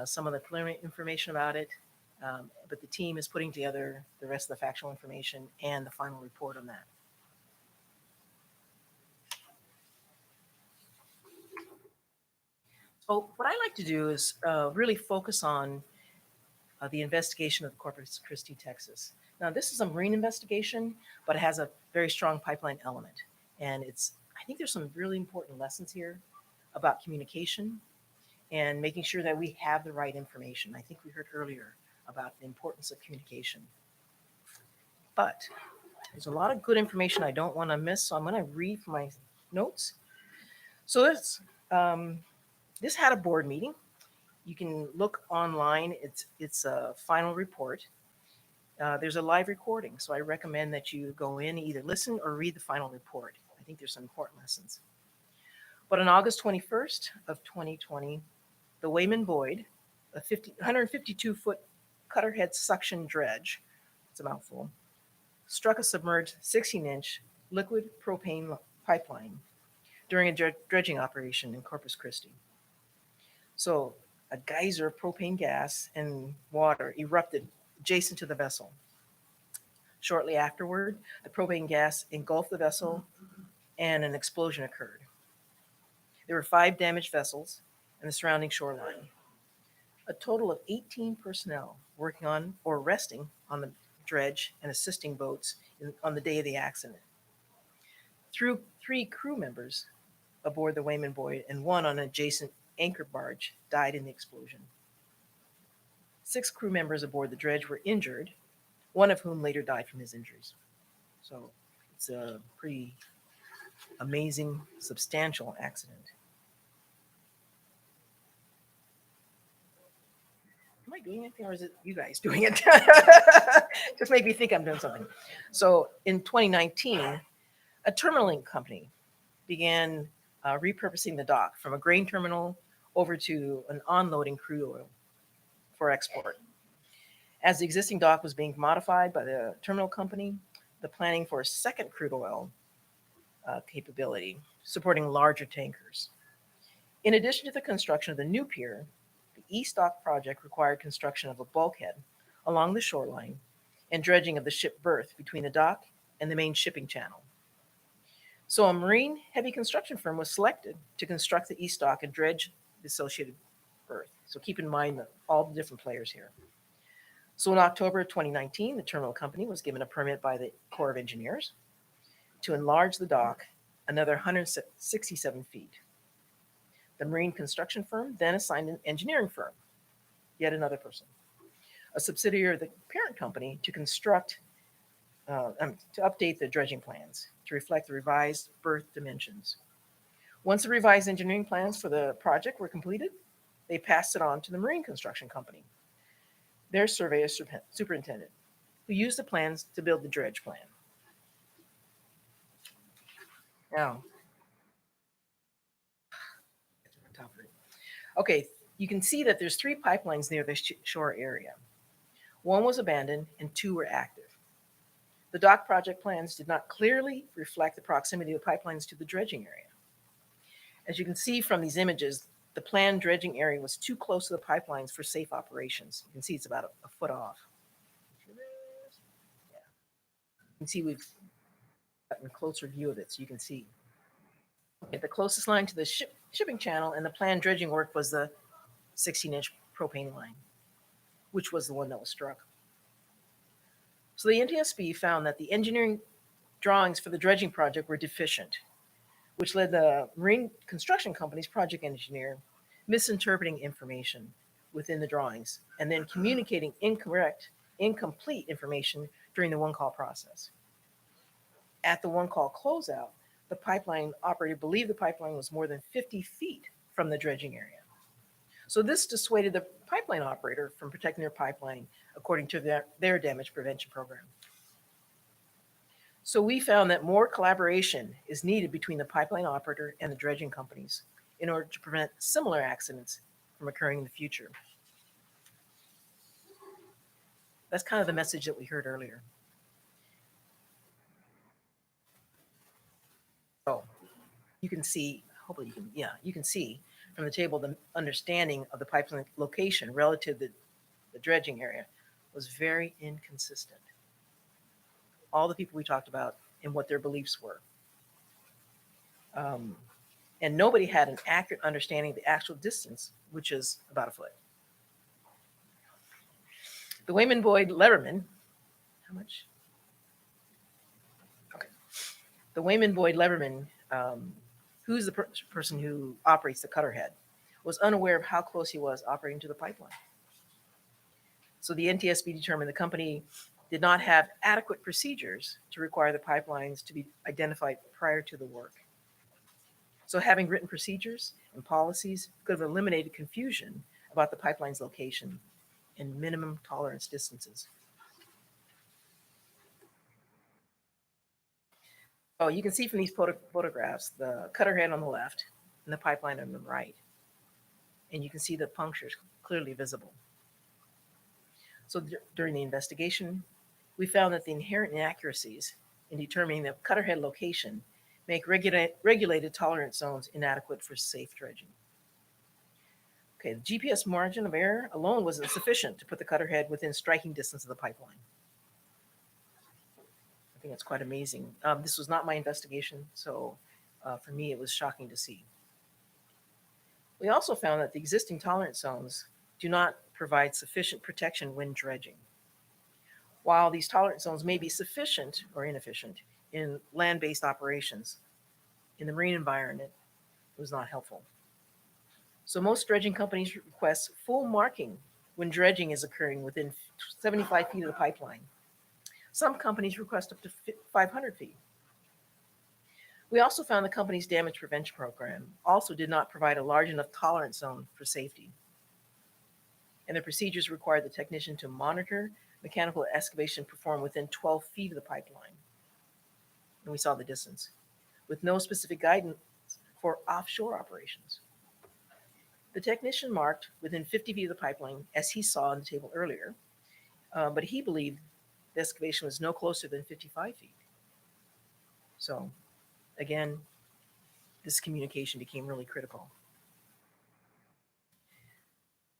some of the preliminary information about it. But the team is putting together the rest of the factual information and the final report on that. So what I like to do is really focus on the investigation of Corpus Christi, Texas. Now, this is a marine investigation, but it has a very strong pipeline element. And I think there's some really important lessons here about communication and making sure that we have the right information. I think we heard earlier about the importance of communication. But there's a lot of good information I don't want to miss, so I'm going to read from my notes. So this had a board meeting. You can look online. It's a final report. There's a live recording, so I recommend that you go in, either listen or read the final report. I think there's some important lessons. But on August 21st of 2020, the Wayman Boyd, a 152-foot cutter head suction dredge, it's a mouthful, struck a submerged 16-inch liquid propane pipeline during a dredging operation in Corpus Christi. So a geyser of propane gas and water erupted adjacent to the vessel. Shortly afterward, the propane gas engulfed the vessel and an explosion occurred. There were 5 damaged vessels and the surrounding shoreline. A total of 18 personnel working on or resting on the dredge and assisting boats on the day of the accident. Through 3 crew members aboard the Wayman Boyd and 1 on an adjacent anchor barge died in the explosion. 6 crew members aboard the dredge were injured, one of whom later died from his injuries. So it's a pretty amazing, substantial accident. Am I doing anything or is it you guys doing it? Just made me think I'm doing something. So in 2019, a terminaling company began repurposing the dock from a grain terminal over to an unloading crude oil for export. As the existing dock was being modified by the terminal company, the planning for a second crude oil capability supporting larger tankers. In addition to the construction of the new pier, the East Dock project required construction of a bulkhead along the shoreline and dredging of the ship berth between the dock and the main shipping channel. So a marine heavy construction firm was selected to construct the East Dock and dredge the associated berth. So keep in mind all the different players here. So in October 2019, the terminal company was given a permit by the Corps of Engineers to enlarge the dock another 167 feet. The marine construction firm then assigned an engineering firm, yet another person, a subsidiary of the parent company, to construct, to update the dredging plans to reflect the revised berth dimensions. Once the revised engineering plans for the project were completed, they passed it on to the marine construction company, their surveyor superintendent, who used the plans to build the dredge plan. Now, okay, you can see that there's 3 pipelines near the shore area. 1 was abandoned and 2 were active. The dock project plans did not clearly reflect the proximity of the pipelines to the dredging area. As you can see from these images, the planned dredging area was too close to the pipelines for safe operations. You can see it's about a foot off. Yeah. You can see we've gotten a closer view of it so you can see. The closest line to the shipping channel and the planned dredging work was the 16-inch propane line, which was the one that was struck. So the NTSB found that the engineering drawings for the dredging project were deficient, which led the marine construction company's project engineer misinterpreting information within the drawings and then communicating incomplete information during the one-call process. At the one-call closeout, the pipeline operator believed the pipeline was more than 50 feet from the dredging area. So this dissuaded the pipeline operator from protecting their pipeline according to their damage prevention program. So we found that more collaboration is needed between the pipeline operator and the dredging companies in order to prevent similar accidents from occurring in the future. That's kind of the message that we heard earlier. So you can see, hopefully you can see from the table the understanding of the pipeline location relative to the dredging area was very inconsistent. All the people we talked about and what their beliefs were. And nobody had an accurate understanding of the actual distance, which is about a foot. The Wayman Boyd Leverman, how much? Okay. The Wayman Boyd Leverman, who's the person who operates the cutter head, was unaware of how close he was operating to the pipeline. So the NTSB determined the company did not have adequate procedures to require the pipelines to be identified prior to the work. So having written procedures and policies could have eliminated confusion about the pipeline's location and minimum tolerance distances. Oh, you can see from these photographs, the cutter head on the left and the pipeline on the right. And you can see the punctures clearly visible. So during the investigation, we found that the inherent inaccuracies in determining the cutter head location make regulated tolerance zones inadequate for safe dredging. Okay, the GPS margin of error alone wasn't sufficient to put the cutter head within striking distance of the pipeline. I think it's quite amazing. This was not my investigation, so for me it was shocking to see. We also found that the existing tolerance zones do not provide sufficient protection when dredging. While these tolerance zones may be sufficient or inefficient in land-based operations, in the marine environment, it was not helpful. So most dredging companies request full marking when dredging is occurring within 75 feet of the pipeline. Some companies request up to 500 feet. We also found the company's damage prevention program also did not provide a large enough tolerance zone for safety. And the procedures required the technician to monitor mechanical excavation performed within 12 feet of the pipeline. And we saw the distance, with no specific guidance for offshore operations. The technician marked within 50 feet of the pipeline, as he saw on the table earlier, but he believed the excavation was no closer than 55 feet. So, again, this communication became really critical.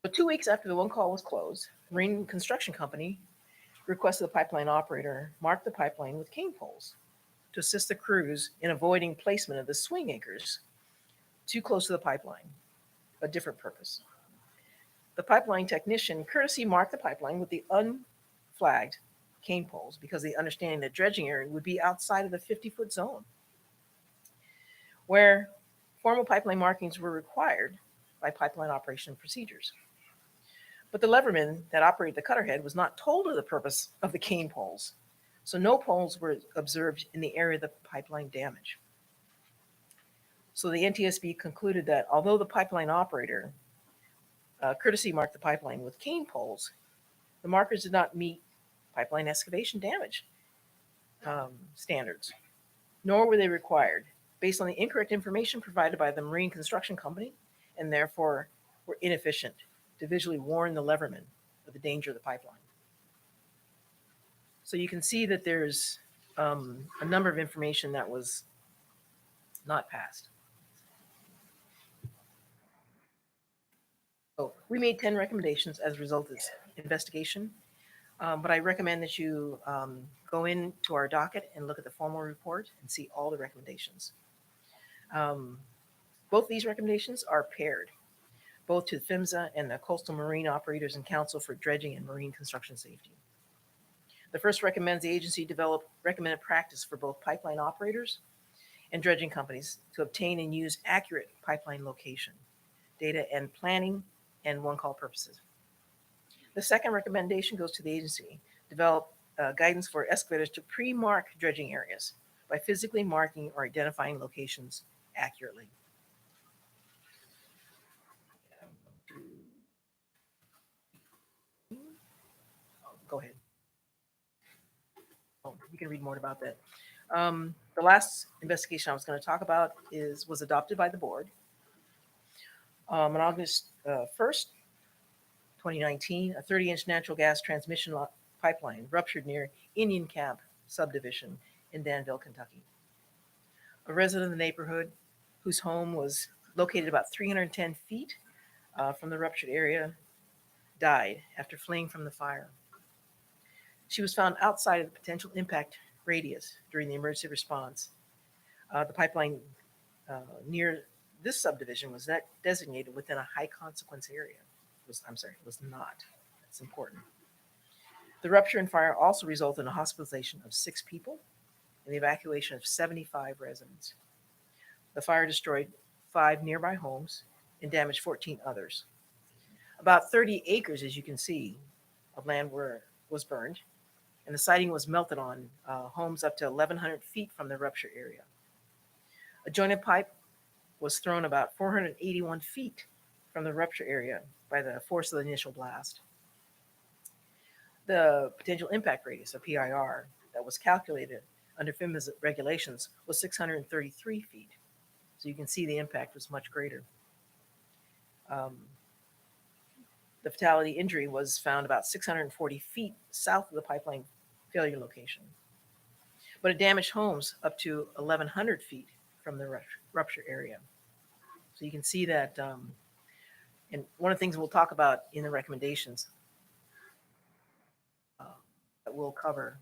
But 2 weeks after the one call was closed, Marine Construction Company requested the pipeline operator mark the pipeline with cane poles to assist the crews in avoiding placement of the swing anchors too close to the pipeline, a different purpose. The pipeline technician courtesy marked the pipeline with the unflagged cane poles because they understanding the dredging area would be outside of the 50-foot zone, where formal pipeline markings were required by pipeline operation procedures. But the leverman that operated the cutterhead was not told of the purpose of the cane poles, so no poles were observed in the area of the pipeline damage. So the NTSB concluded that although the pipeline operator courtesy marked the pipeline with cane poles, the markers did not meet pipeline excavation damage standards, nor were they required based on the incorrect information provided by the Marine Construction Company, and therefore were inefficient to visually warn the leverman of the danger of the pipeline. So you can see that there's a number of information that was not passed. So we made 10 recommendations as a result of this investigation, but I recommend that you go into our docket and look at the formal report and see all the recommendations. Both these recommendations are paired, both to PHMSA and the Coastal Marine Operators and Council for Dredging and Marine Construction Safety. The first recommends the agency develop recommended practice for both pipeline operators and dredging companies to obtain and use accurate pipeline location data and planning and one-call purposes. The second recommendation goes to the agency, develop guidance for excavators to pre-mark dredging areas by physically marking or identifying locations accurately. Go ahead. Oh, you can read more about that. The last investigation I was going to talk about was adopted by the board on August 1st, 2019. A 30-inch natural gas transmission pipeline ruptured near Indian Camp subdivision in Danville, Kentucky. A resident of the neighborhood whose home was located about 310 feet from the ruptured area died after fleeing from the fire. She was found outside of the potential impact radius during the emergency response. The pipeline near this subdivision was not designated within a high consequence area. It was not. That's important. The rupture and fire also resulted in a hospitalization of 6 people and the evacuation of 75 residents. The fire destroyed 5 nearby homes and damaged 14 others. About 30 acres, as you can see, of land was burned, and the siding was melted on homes up to 1,100 feet from the rupture area. A jointed pipe was thrown about 481 feet from the rupture area by the force of the initial blast. The potential impact radius, of PIR, that was calculated under FEMA's regulations was 633 feet. So you can see the impact was much greater. The fatality injury was found about 640 feet south of the pipeline failure location. But it damaged homes up to 1,100 feet from the rupture area. So you can see that, and one of the things we'll talk about in the recommendations that we'll cover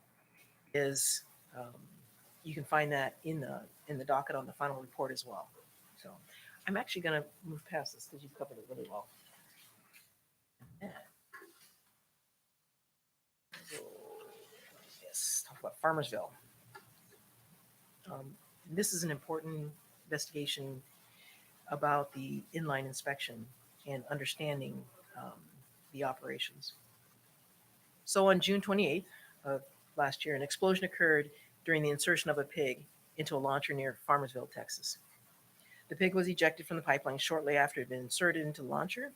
is, you can find that in the docket on the final report as well. So I'm actually going to move past this because you've covered it really well. Yes, talk about Farmersville. This is an important investigation about the inline inspection and understanding the operations. So on June 28th of last year, an explosion occurred during the insertion of a pig into a launcher near Farmersville, Texas. The pig was ejected from the pipeline shortly after it had been inserted into the launcher,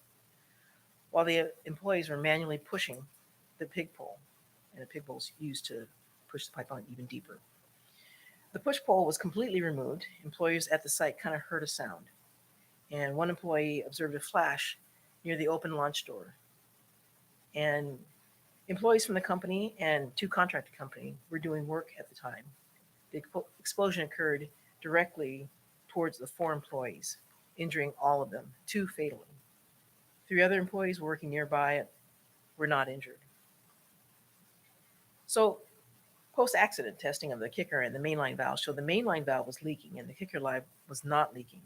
while the employees were manually pushing the pig pole, and the pig pole is used to push the pipeline even deeper. The push pole was completely removed. Employees at the site kind of heard a sound, and one employee observed a flash near the open launch door. And employees from the company and two contractor company were doing work at the time. The explosion occurred directly towards the 4 employees, injuring all of them, 2 fatally. 3 other employees working nearby were not injured. So post-accident testing of the kicker and the mainline valve showed the mainline valve was leaking and the kicker valve was not leaking.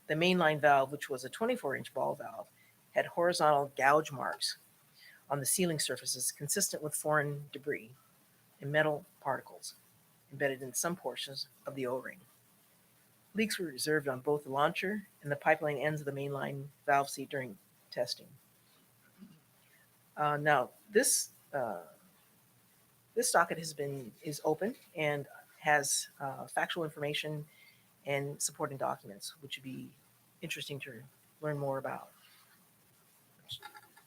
The mainline valve, which was a 24-inch ball valve, had horizontal gouge marks on the sealing surfaces consistent with foreign debris and metal particles embedded in some portions of the O-ring. Leaks were observed on both the launcher and the pipeline ends of the mainline valve seat during testing. Now, this docket is open and has factual information and supporting documents, which would be interesting to learn more about. Which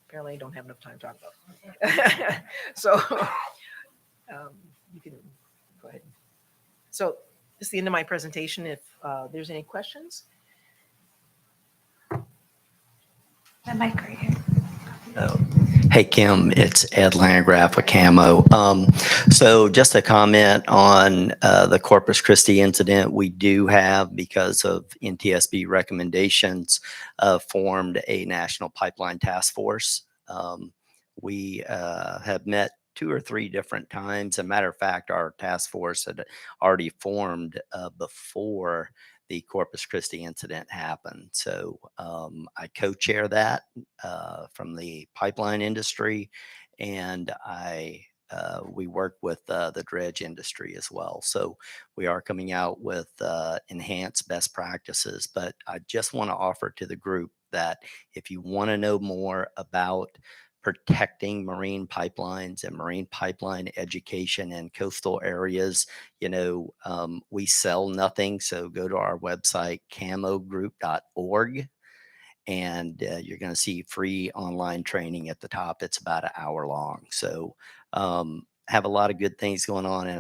apparently I don't have enough time to talk about. So you can go ahead. So this is the end of my presentation. If there's any questions. That mic right here. Hey, Kim, it's Ed Landgraf with Camo. So just a comment on the Corpus Christi incident. We do have, because of NTSB recommendations, formed a national pipeline task force. We have met 2 or 3 different times. As a matter of fact, our task force had already formed before the Corpus Christi incident happened. So I co-chair that from the pipeline industry, and we work with the dredge industry as well. So we are coming out with enhanced best practices. But I just want to offer to the group that if you want to know more about protecting marine pipelines and marine pipeline education in coastal areas, we sell nothing. So go to our website, camogroup.org, and you're going to see free online training at the top. It's about an hour long. So have a lot of good things going on. And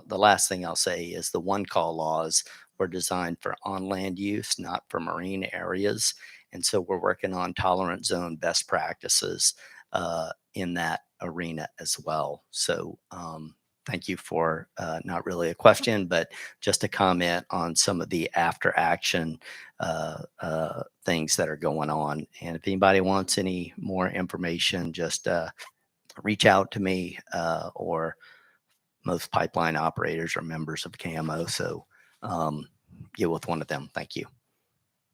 the last thing I'll say is the one call laws were designed for on land use, not for marine areas. And so we're working on tolerant zone best practices in that arena as well. So thank you for not really a question, but just a comment on some of the after action things that are going on. And if anybody wants any more information, just reach out to me, or most pipeline operators are members of CAMO. So get with one of them. Thank you.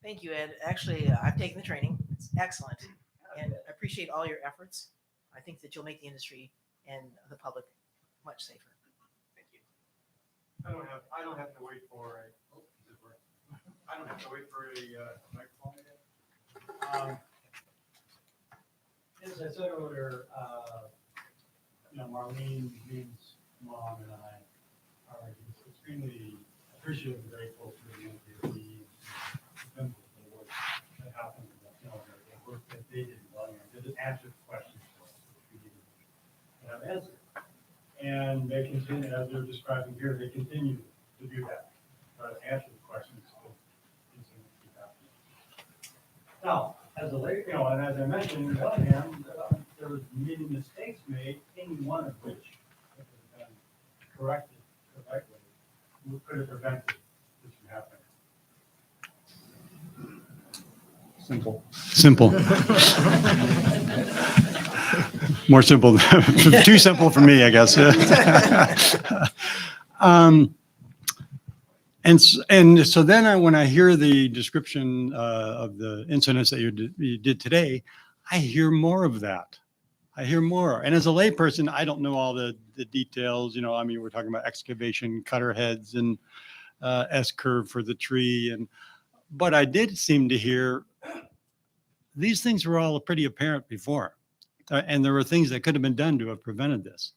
Thank you, Ed. Actually, I've taken the training. It's excellent. And I appreciate all your efforts. I think that you'll make the industry and the public much safer. Thank you. I don't have to wait for a microphone again. As I said earlier, Marlene, Dean's mom, and I are extremely appreciative and grateful for the work that happened, the work that they did. They just answered questions for us, which we didn't have answered. And they continue, as they're describing here, they continue to do that, try to answer the questions. Now, as a lady, and as I mentioned, on one hand, there was many mistakes made, any one of which could have been corrected correctly, could have prevented this from happening. Simple. More simple. Too simple for me, I guess. And so then when I hear the description of the incidents that you did today, I hear more of that. I hear more. And as a layperson, I don't know all the details. You know, I mean, we're talking about excavation, cutter heads, and S-curve for the tree. But I did seem to hear these things were all pretty apparent before. And there were things that could have been done to have prevented this.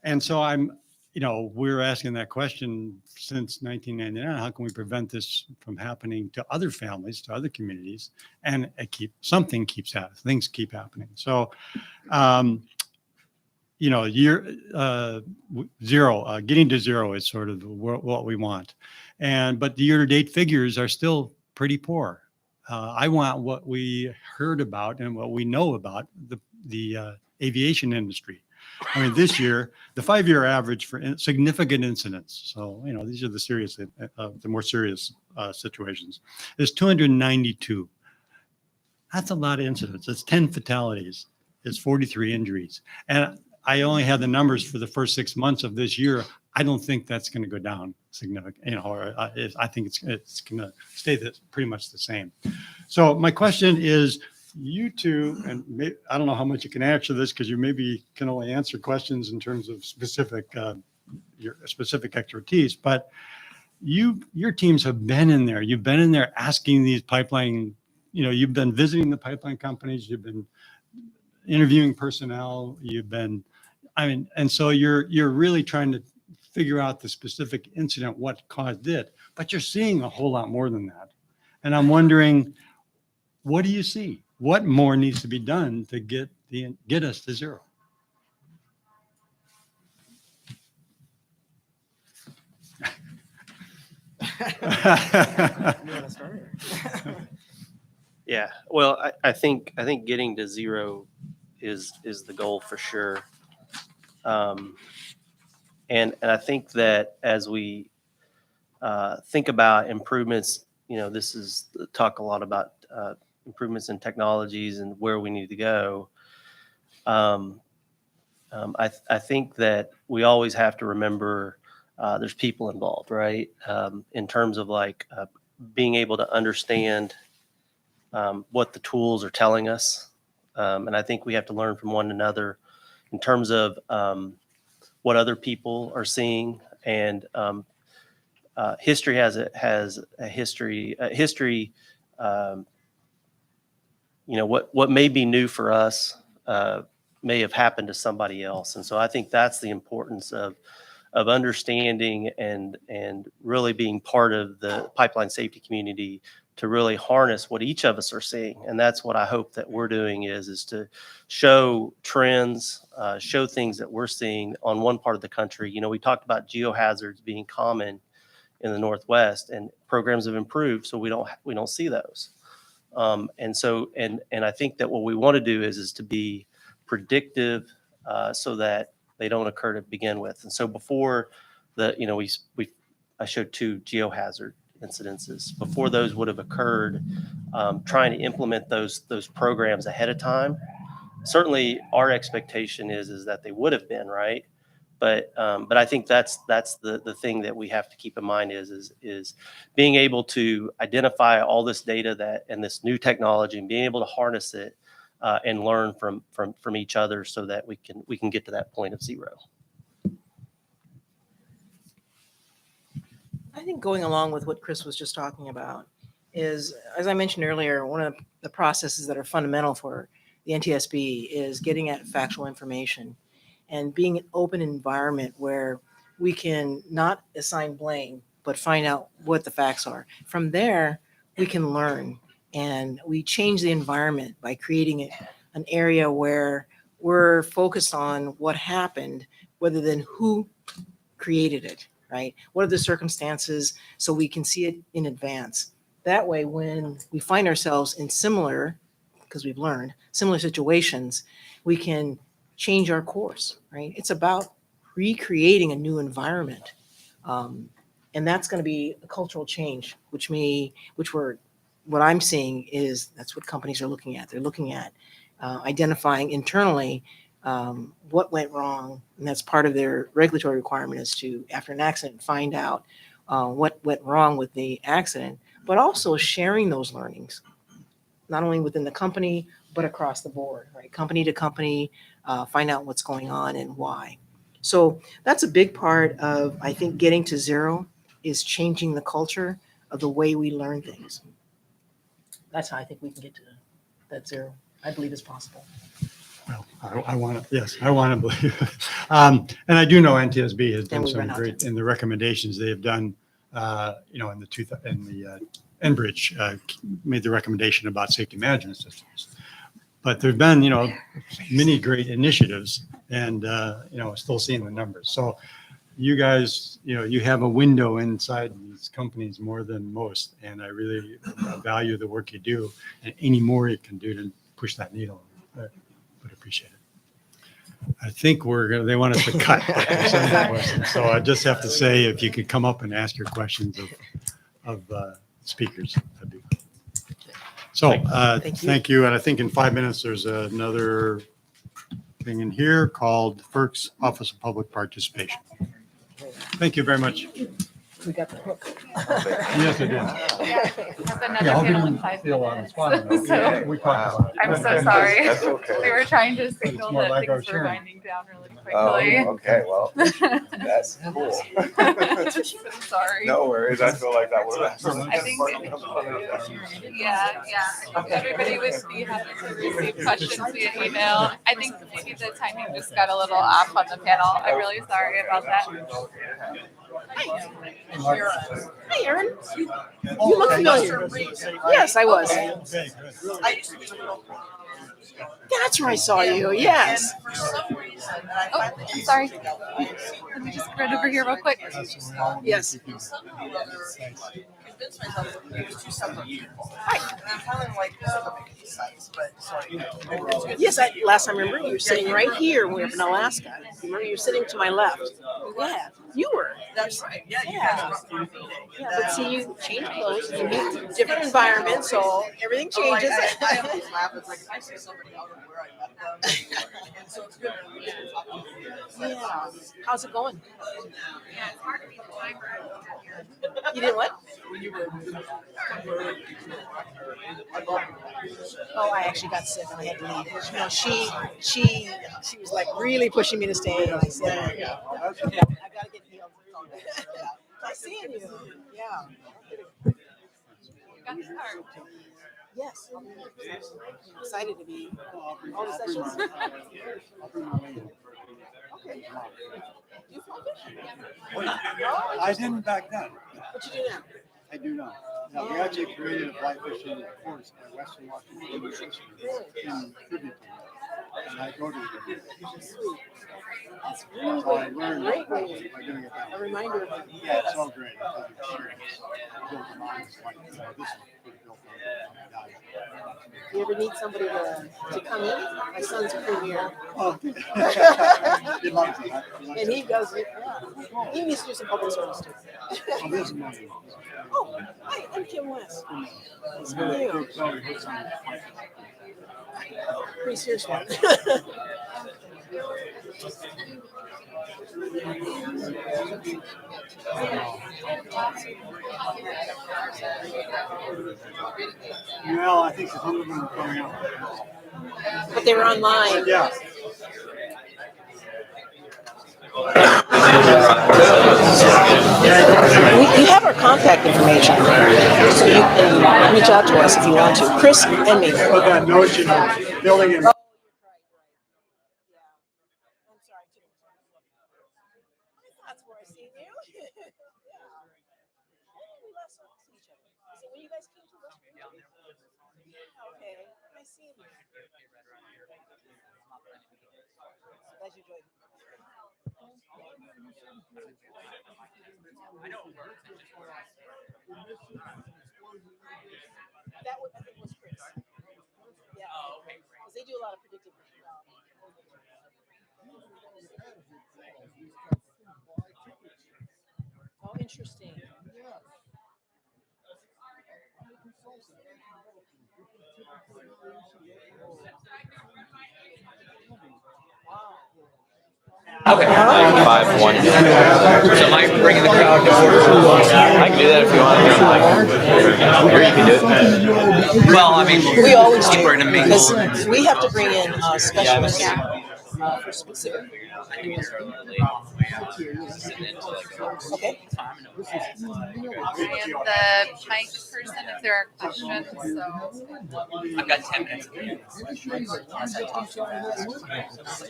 And so we're asking that question since 1999. How can we prevent this from happening to other families, to other communities? And something keeps happening. Things keep happening. So, year zero, getting to zero is sort of what we want. But the year-to-date figures are still pretty poor. I want what we heard about and what we know about the aviation industry. I mean, this year, the 5-year average for significant incidents, so, these are the more serious situations, is 292. That's a lot of incidents. It's 10 fatalities. It's 43 injuries. And I only had the numbers for the first 6 months of this year. I don't think that's going to go down significant, I think it's going to stay pretty much the same. So my question is, you two, and I don't know how much you can answer this because you maybe can only answer questions in terms of your specific expertise, but your teams have been in there. You've been in there asking these pipeline, you've been visiting the pipeline companies, you've been interviewing personnel, and so you're really trying to figure out the specific incident, what caused it, but you're seeing a whole lot more than that. And I'm wondering, what do you see? What more needs to be done to get us to zero? Yeah, well, I think getting to zero is the goal for sure. And I think that as we think about improvements, this is talk a lot about improvements in technologies and where we need to go. I think that we always have to remember there's people involved, right? In terms of being able to understand what the tools are telling us. And I think we have to learn from one another in terms of what other people are seeing. And history has a history. What may be new for us may have happened to somebody else. And so I think that's the importance of understanding and really being part of the pipeline safety community to really harness what each of us are seeing. And that's what I hope that we're doing is to show trends, show things that we're seeing on one part of the country. We talked about geohazards being common in the Northwest, and programs have improved, so we don't see those. And I think that what we want to do is to be predictive so that they don't occur to begin with. And so before I showed 2 geohazard incidences. Before those would have occurred, trying to implement those programs ahead of time. Certainly, our expectation is that they would have been, right. But I think that's the thing that we have to keep in mind is being able to identify all this data and this new technology and being able to harness it and learn from each other so that we can get to that point of zero. I think going along with what Chris was just talking about is, as I mentioned earlier, one of the processes that are fundamental for the NTSB is getting at factual information and being an open environment where we can not assign blame, but find out what the facts are. From there, we can learn, and we change the environment by creating an area where we're focused on what happened rather than who created it. Right? What are the circumstances so we can see it in advance? That way, when we find ourselves in because we've learned, similar situations, we can change our course, right? It's about recreating a new environment. And that's going to be a cultural change, what I'm seeing is that's what companies are looking at. They're looking at identifying internally what went wrong, and that's part of their regulatory requirement is to, after an accident, find out what went wrong with the accident, but also sharing those learnings, not only within the company, but across the board, right? Company to company, find out what's going on and why. So that's a big part of, I think, getting to zero is changing the culture of the way we learn things. That's how I think we can get to that zero. I believe it's possible. Well, I want to, yes, I want to believe. And I do know NTSB has Then done we some run out great, in the recommendations they have done, in the Enbridge, made the recommendation about safety management systems. But there've been, many great initiatives and, still seeing the numbers. So you guys, you have a window inside these companies more than most. And I really value the work you do and any more you can do to push that needle. I would appreciate it. I think they want us to cut. So I just have to say, if you could come up and ask your questions of speakers, that'd be good. So, thank you. And I think in 5 minutes, there's another thing in here called FERC's Office of Public Participation. Thank you very much. We got the hook. Yes, I did. Have another panel in 5 minutes. So We talked about it. I'm so sorry. That's okay. We were trying to signal more that like our things were sharing. winding down really Oh, quickly. okay, well, that's cool. I'm sorry. No worries, I feel like that would have. I think, yeah. I think everybody would be happy to receive questions via email. I think maybe the timing just got a little off on the panel. I'm really sorry about that. Hey, Aaron. You look familiar. Yes, I was. That's where I saw you. Yes. Oh, sorry. Let me just run over here real quick. Yes. Yes, last time I remember you were sitting right here when we were up in Alaska. Remember you were sitting to my left. Yeah, you were. That's right. Yeah. But see, you change clothes, you meet different environments, so everything changes. I always laugh. It's like I see somebody out of where I met them, and so it's good. Yeah. How's it going? Yeah, it's hard to be the timer. You did what? When you were Oh, I actually got sick and I had to leave. No, she was like really pushing me to stay. And I said, I gotta get healed. Nice seeing you. Yeah. You got the card. Yes. I'm excited to be all the sessions. Okay. Do you fly fish? I didn't back then. What you do now? I do not. Now, we actually created a fly fishing course by Western Washington University in Tribute. And I go to it. Sweet. That's So I really learned great by way. doing it that A way. reminder of it. Yeah, it's so great. I love the experience. Built a mind. It's like, this is built on value. You ever need somebody to come in? My son's premier. Oh, he loves it. And he does it. Yeah. He needs to do some public service too. Oh, this is money. Oh, hi, I'm Kim West. Nice to meet you. Pretty serious one. Well, I think some of them are coming out. But they were online. Yeah. We have our contact information, so you can reach out to us if you want to. Chris and me. But that notion of building in. That's where I seen you. We last saw each other. So when you guys came to West Virginia? Okay, I seen you. Glad you joined. That was, I think, was Chris. Yeah. Because they do a lot of predictive. Oh, interesting. Wow. Okay. 5-1. So am I bringing the crowd to order? I can do that if you want. Or you can do it. Well, I mean, We always keep do, bringing them mingle. because we have to bring in specialists for specific. Okay. Okay. I am the mic person if there are questions. So I've got 10 minutes. The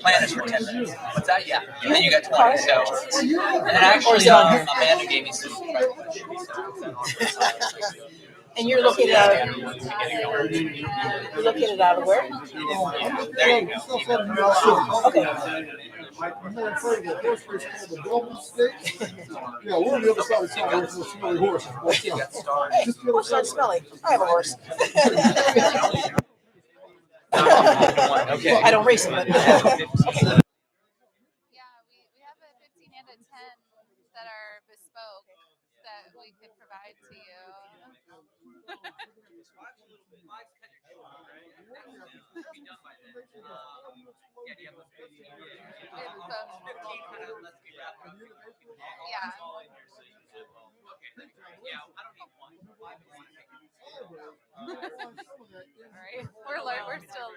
plan is for 10 minutes. What's that? Yeah. And then you got 20. So, and actually, Amanda gave me some. And you're located out of where? There you go. Okay. Yeah, we're on the other side of town. There's no smelly horse. Hey, horse not smelly. I have a horse. Okay. I don't race them, but okay. yeah, we have a 15 and a 10 that are bespoke that we could provide to you. Yeah. All right. We're still.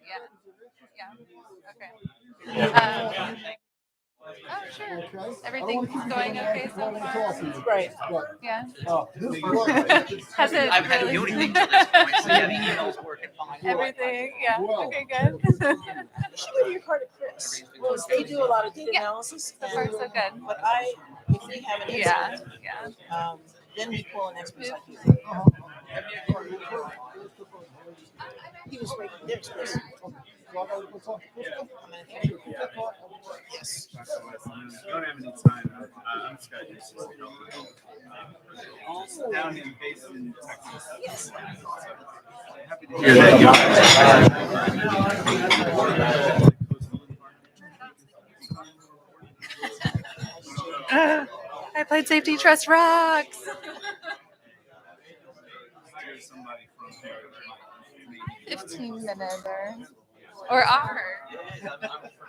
Yeah. Yeah. Okay. Oh, sure. Everything's going okay so far. Right. Yeah. Has it? I've had to do anything to this point, so yeah, the email's working fine. Everything. Yeah. Okay. Good. You should go to your part of Chris. Well, they do a lot of data analysis. So far, so good. But if we have an incident, then we pull an expert like you. He was right there. Chris. Yes. I don't have any time. I'm scheduled. Down in Basin, Texas. Yes. Happy to hear that. I played Safety Trust Rocks. 15-minute or hour.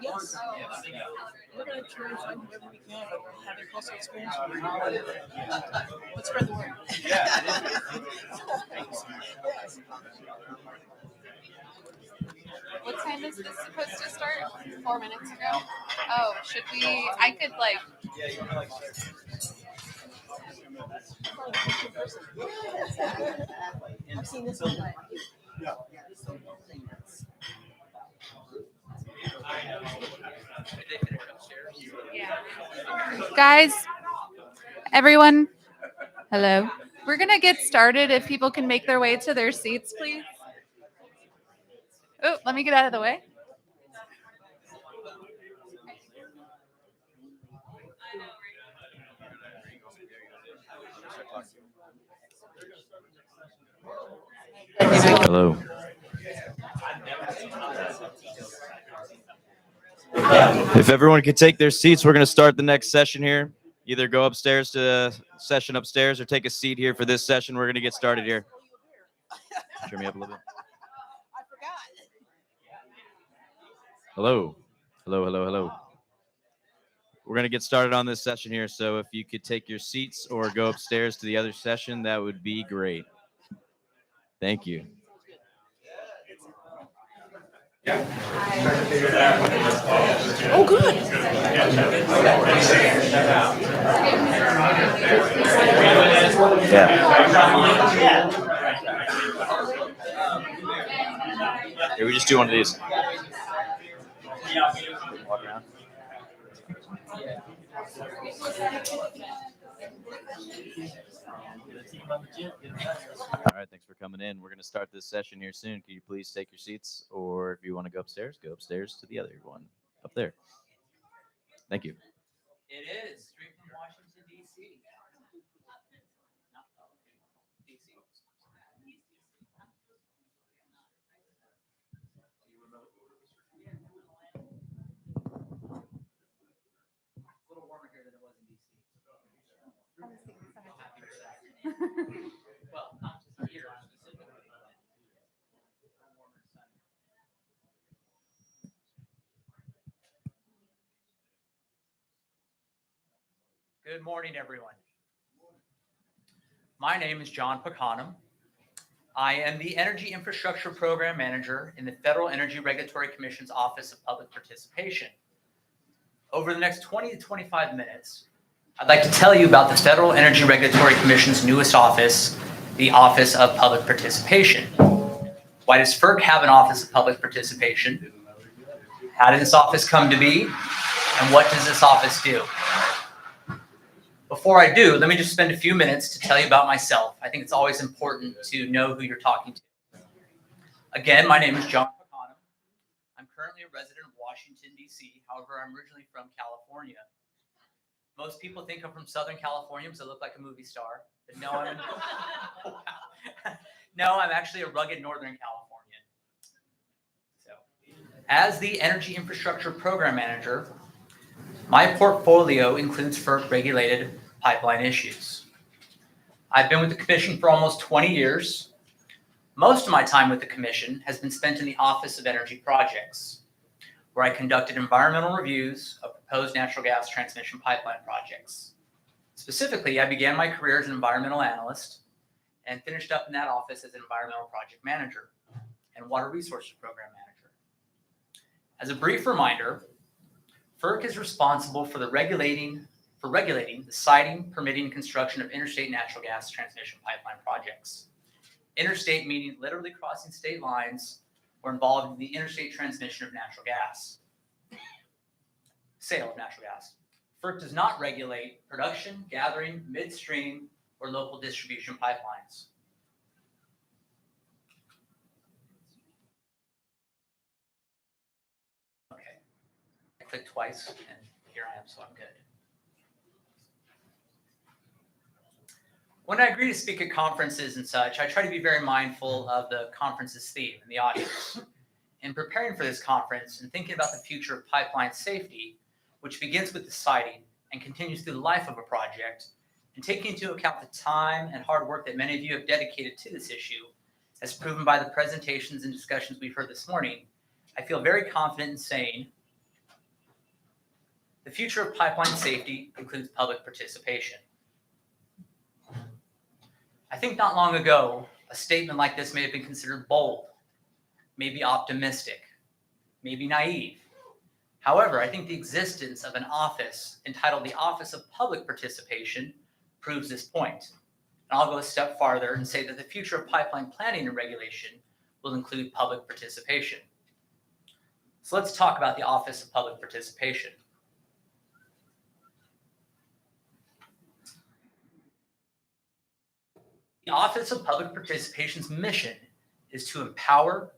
Yes. We're going to try and find whoever we can, but we're having close experience. Let's spread the word. What time is this supposed to start? 4 minutes ago. Oh, should we? I could like. I've seen this one. Guys, everyone, hello. We're gonna get started. If people can make their way to their seats, please. Oh, let me get out of the way. Hello. If everyone could take their seats, we're going to start the next session here. Either go upstairs to the session upstairs or take a seat here for this session. We're going to get started here. Turn me up a little bit. I forgot. Hello. Hello, hello, hello. We're going to get started on this session here. So if you could take your seats or go upstairs to the other session, that would be great. Thank you. Oh, good. Yeah. Here, we just do one of these. Walk around. All right, thanks for coming in. We're going to start this session here soon. Can you please take your seats, or if you want to go upstairs to the other one up there. Thank you. It is straight from Washington, D.C. A little warmer here than it was in D.C. Well, not just here specifically, but warmer sun. Good morning, everyone. My name is John Pacanum. I am the Energy Infrastructure Program Manager in the Federal Energy Regulatory Commission's Office of Public Participation. Over the next 20 to 25 minutes, I'd like to tell you about the Federal Energy Regulatory Commission's newest office, the Office of Public Participation. Why does FERC have an Office of Public Participation? How did this office come to be? And what does this office do? Before I do, let me just spend a few minutes to tell you about myself. I think it's always important to know who you're talking to. Again, my name is John Pacanum. I'm currently a resident of Washington, D.C. However, I'm originally from California. Most people think I'm from Southern California because I look like a movie star. But no, I'm actually a rugged Northern Californian. So, as the Energy Infrastructure Program Manager, my portfolio includes FERC-regulated pipeline issues. I've been with the Commission for almost 20 years. Most of my time with the Commission has been spent in the Office of Energy Projects, where I conducted environmental reviews of proposed natural gas transmission pipeline projects. Specifically, I began my career as an environmental analyst and finished up in that office as an environmental project manager and water resources program manager. As a brief reminder, FERC is responsible for regulating the siting, permitting, and construction of interstate natural gas transmission pipeline projects. Interstate meaning literally crossing state lines or involved in the interstate transmission of natural gas. Sale of natural gas. FERC does not regulate production, gathering, midstream, or local distribution pipelines. Okay, I clicked twice and here I am, so I'm good. When I agree to speak at conferences and such, I try to be very mindful of the conference's theme and the audience. In preparing for this conference and thinking about the future of pipeline safety, which begins with the siting and continues through the life of a project, and taking into account the time and hard work that many of you have dedicated to this issue, as proven by the presentations and discussions we've heard this morning, I feel very confident in saying the future of pipeline safety includes public participation. I think not long ago, a statement like this may have been considered bold, maybe optimistic, maybe naive. However, I think the existence of an office entitled the Office of Public Participation proves this point. And I'll go a step farther and say that the future of pipeline planning and regulation will include public participation. So let's talk about the Office of Public Participation. The Office of Public Participation's mission is to empower,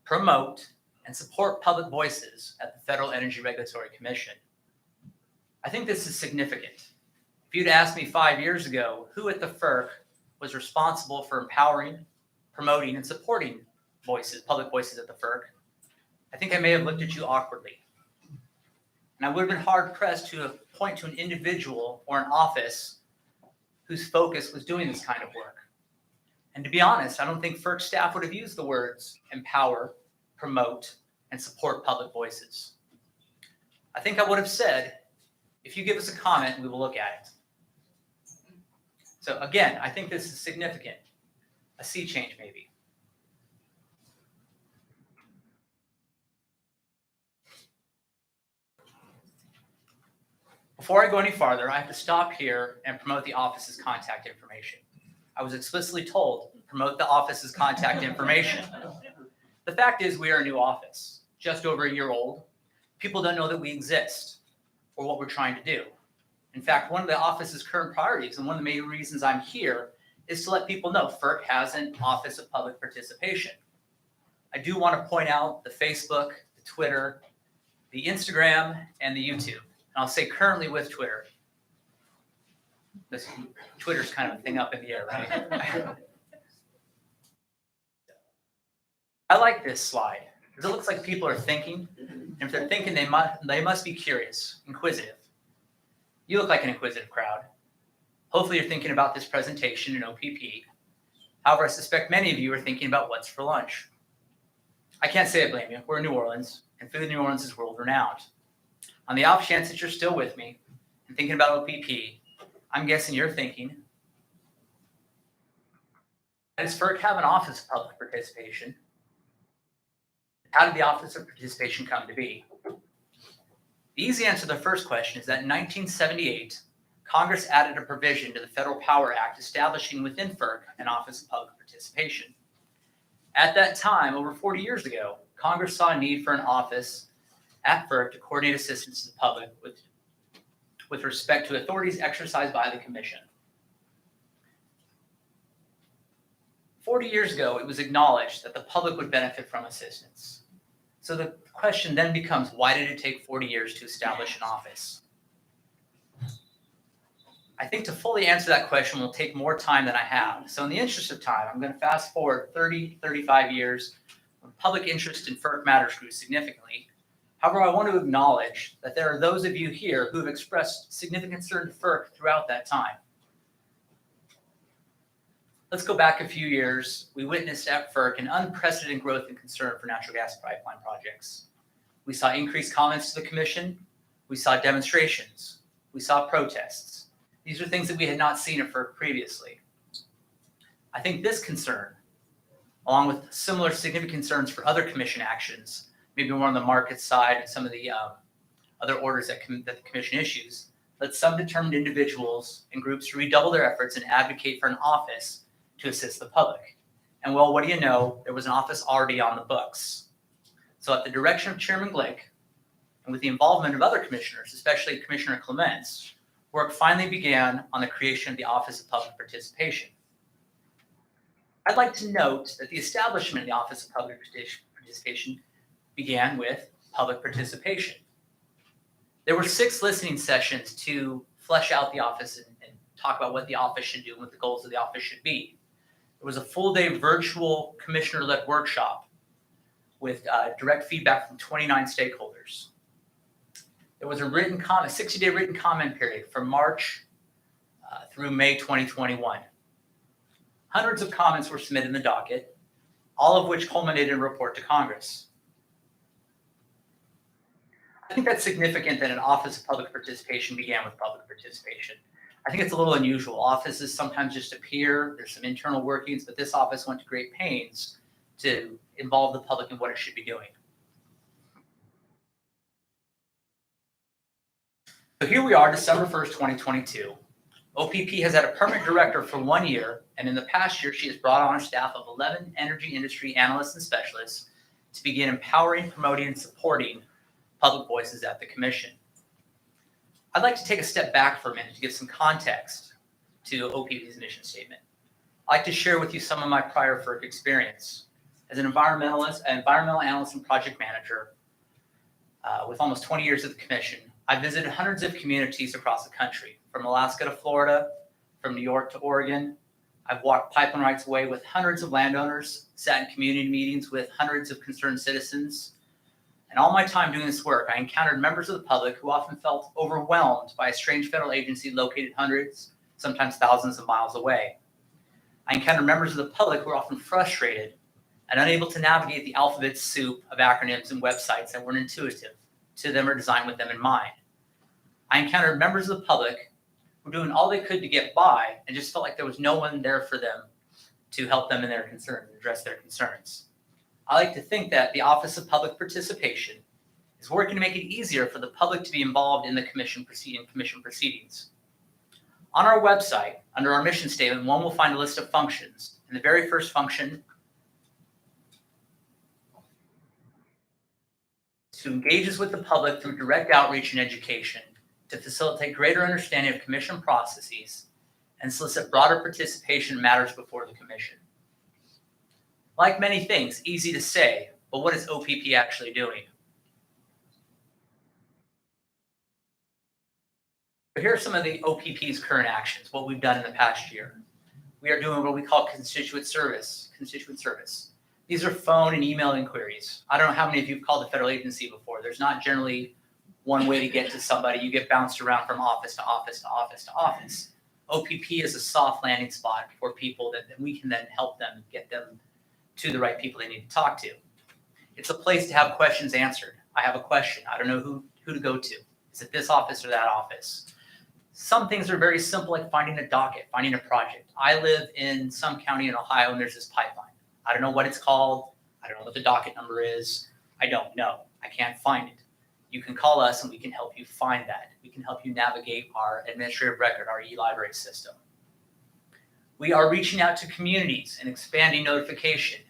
promote, and support public voices at the Federal Energy Regulatory Commission. I think this is significant. If you'd asked me 5 years ago who at the FERC was responsible for empowering, promoting, and supporting voices, public voices at the FERC, I think I may have looked at you awkwardly. And I would have been hard-pressed to point to an individual or an office whose focus was doing this kind of work. And to be honest, I don't think FERC staff would have used the words empower, promote, and support public voices. I think I would have said, if you give us a comment, we will look at it. So again, I think this is significant. A sea change maybe. Before I go any farther, I have to stop here and promote the office's contact information. I was explicitly told, promote the office's contact information. The fact is, we are a new office, just over a year old. People don't know that we exist or what we're trying to do. In fact, one of the office's current priorities, and one of the main reasons I'm here, is to let people know FERC has an Office of Public Participation. I do want to point out the Facebook, the Twitter, the Instagram, and the YouTube. And I'll say currently with Twitter. This Twitter's kind of a thing up in the air, right? I like this slide because it looks like people are thinking. And if they're thinking, they must be curious, inquisitive. You look like an inquisitive crowd. Hopefully you're thinking about this presentation in OPP. However, I suspect many of you are thinking about what's for lunch. I can't say I blame you. We're in New Orleans, and food in New Orleans is world-renowned. On the off chance that you're still with me and thinking about OPP, I'm guessing you're thinking, does FERC have an Office of Public Participation? How did the Office of Participation come to be? The easy answer to the first question is that in 1978, Congress added a provision to the Federal Power Act establishing within FERC an Office of Public Participation. At that time, over 40 years ago, Congress saw a need for an office at FERC to coordinate assistance to the public with respect to authorities exercised by the Commission. 40 years ago, it was acknowledged that the public would benefit from assistance. So the question then becomes, why did it take 40 years to establish an office? I think to fully answer that question will take more time than I have. So in the interest of time, I'm going to fast forward 30, 35 years when public interest in FERC matters grew significantly. However, I want to acknowledge that there are those of you here who have expressed significant concern to FERC throughout that time. Let's go back a few years. We witnessed at FERC an unprecedented growth in concern for natural gas pipeline projects. We saw increased comments to the Commission. We saw demonstrations. We saw protests. These are things that we had not seen at FERC previously. I think this concern, along with similar significant concerns for other Commission actions, maybe more on the market side and some of the other orders that the Commission issues, led some determined individuals and groups to redouble their efforts and advocate for an office to assist the public. And well, what do you know? There was an office already on the books. So at the direction of Chairman Glick, and with the involvement of other commissioners, especially Commissioner Clements, work finally began on the creation of the Office of Public Participation. I'd like to note that the establishment of the Office of Public Participation began with public participation. There were 6 listening sessions to flesh out the office and talk about what the office should do and what the goals of the office should be. There was a full-day virtual commissioner-led workshop with direct feedback from 29 stakeholders. There was a 60-day written comment period from March through May 2021. Hundreds of comments were submitted in the docket, all of which culminated in a report to Congress. I think that's significant that an Office of Public Participation began with public participation. I think it's a little unusual. Offices sometimes just appear, there's some internal workings, but this office went to great pains to involve the public in what it should be doing. So here we are, December 1st, 2022. OPP has had a permanent director for 1 year, and in the past year, she has brought on a staff of 11 energy industry analysts and specialists to begin empowering, promoting, and supporting public voices at the Commission. I'd like to take a step back for a minute to give some context to OPP's mission statement. I'd like to share with you some of my prior FERC experience. As an environmental analyst and project manager with almost 20 years at the Commission, I visited hundreds of communities across the country, from Alaska to Florida, from New York to Oregon. I've walked pipeline rights away with hundreds of landowners, sat in community meetings with hundreds of concerned citizens. And all my time doing this work, I encountered members of the public who often felt overwhelmed by a strange federal agency located hundreds, sometimes thousands of miles away. I encountered members of the public who were often frustrated and unable to navigate the alphabet soup of acronyms and websites that weren't intuitive to them or designed with them in mind. I encountered members of the public who were doing all they could to get by and just felt like there was no one there for them to help them in their concerns, address their concerns. I like to think that the Office of Public Participation is working to make it easier for the public to be involved in the commission proceedings. On our website, under our mission statement, one will find a list of functions. And the very first function to engage with the public through direct outreach and education to facilitate greater understanding of commission processes and solicit broader participation in matters before the commission. Like many things, easy to say, but what is OPP actually doing? But here are some of the OPP's current actions, what we've done in the past year. We are doing what we call constituent service. These are phone and email inquiries. I don't know how many of you have called the federal agency before. There's not generally one way to get to somebody. You get bounced around from office to office to office to office. OPP is a soft landing spot for people that we can then help them, get them to the right people they need to talk to. It's a place to have questions answered. I have a question. I don't know who to go to. Is it this office or that office? Some things are very simple, like finding a docket, finding a project. I live in some county in Ohio, and there's this pipeline. I don't know what it's called. I don't know what the docket number is. I don't know. I can't find it. You can call us and we can help you find that. We can help you navigate our administrative record, our e-library system. We are reaching out to communities and expanding notification.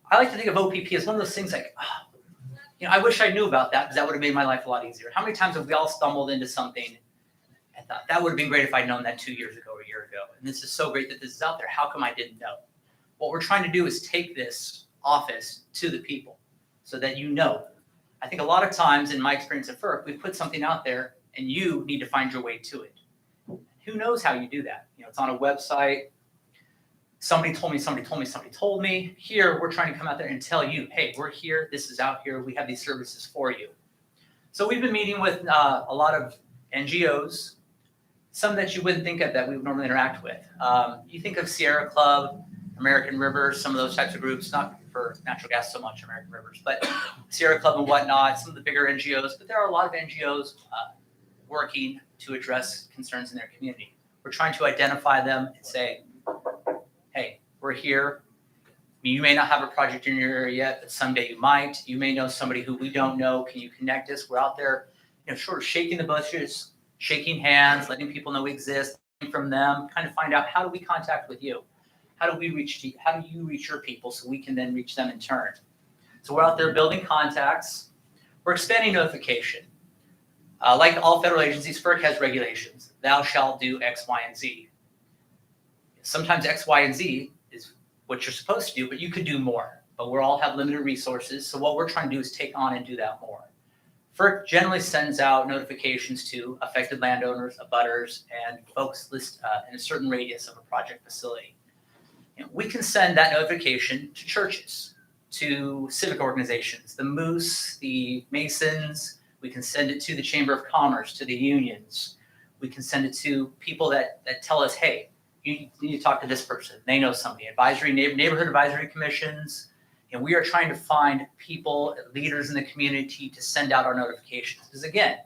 I like to think of OPP as one of those things like, I wish I knew about that because that would have made my life a lot easier. How many times have we all stumbled into something and thought that would have been great if I'd known that 2 years ago or a year ago? And this is so great that this is out there. How come I didn't know? What we're trying to do is take this office to the people so that you know. I think a lot of times in my experience at FERC, we put something out there and you need to find your way to it. Who knows how you do that? It's on a website. Somebody told me, somebody told me, somebody told me. Here, we're trying to come out there and tell you, hey, we're here. This is out here. We have these services for you. So we've been meeting with a lot of NGOs, some that you wouldn't think of that we would normally interact with. You think of Sierra Club, American Rivers, some of those types of groups, not for natural gas so much, American Rivers, but Sierra Club and whatnot, some of the bigger NGOs. But there are a lot of NGOs working to address concerns in their community. We're trying to identify them and say, hey, we're here. You may not have a project in your area yet, but someday you might. You may know somebody who we don't know. Can you connect us? We're out there, sort of shaking the bushes, shaking hands, letting people know we exist, from them, kind of find out how do we contact with you? How do we reach you? How do you reach your people so we can then reach them in turn? So we're out there building contacts. We're expanding notification. Like all federal agencies, FERC has regulations. Thou shalt do X, Y, and Z. Sometimes X, Y, and Z is what you're supposed to do, but you could do more. But we all have limited resources. So what we're trying to do is take on and do that more. FERC generally sends out notifications to affected landowners, abutters, and folks list in a certain radius of a project facility. We can send that notification to churches, to civic organizations, the Moose, the Masons. We can send it to the Chamber of Commerce, to the unions. We can send it to people that tell us, hey, you need to talk to this person. They know somebody. Neighborhood advisory commissions. And we are trying to find people, leaders in the community to send out our notifications. Because again,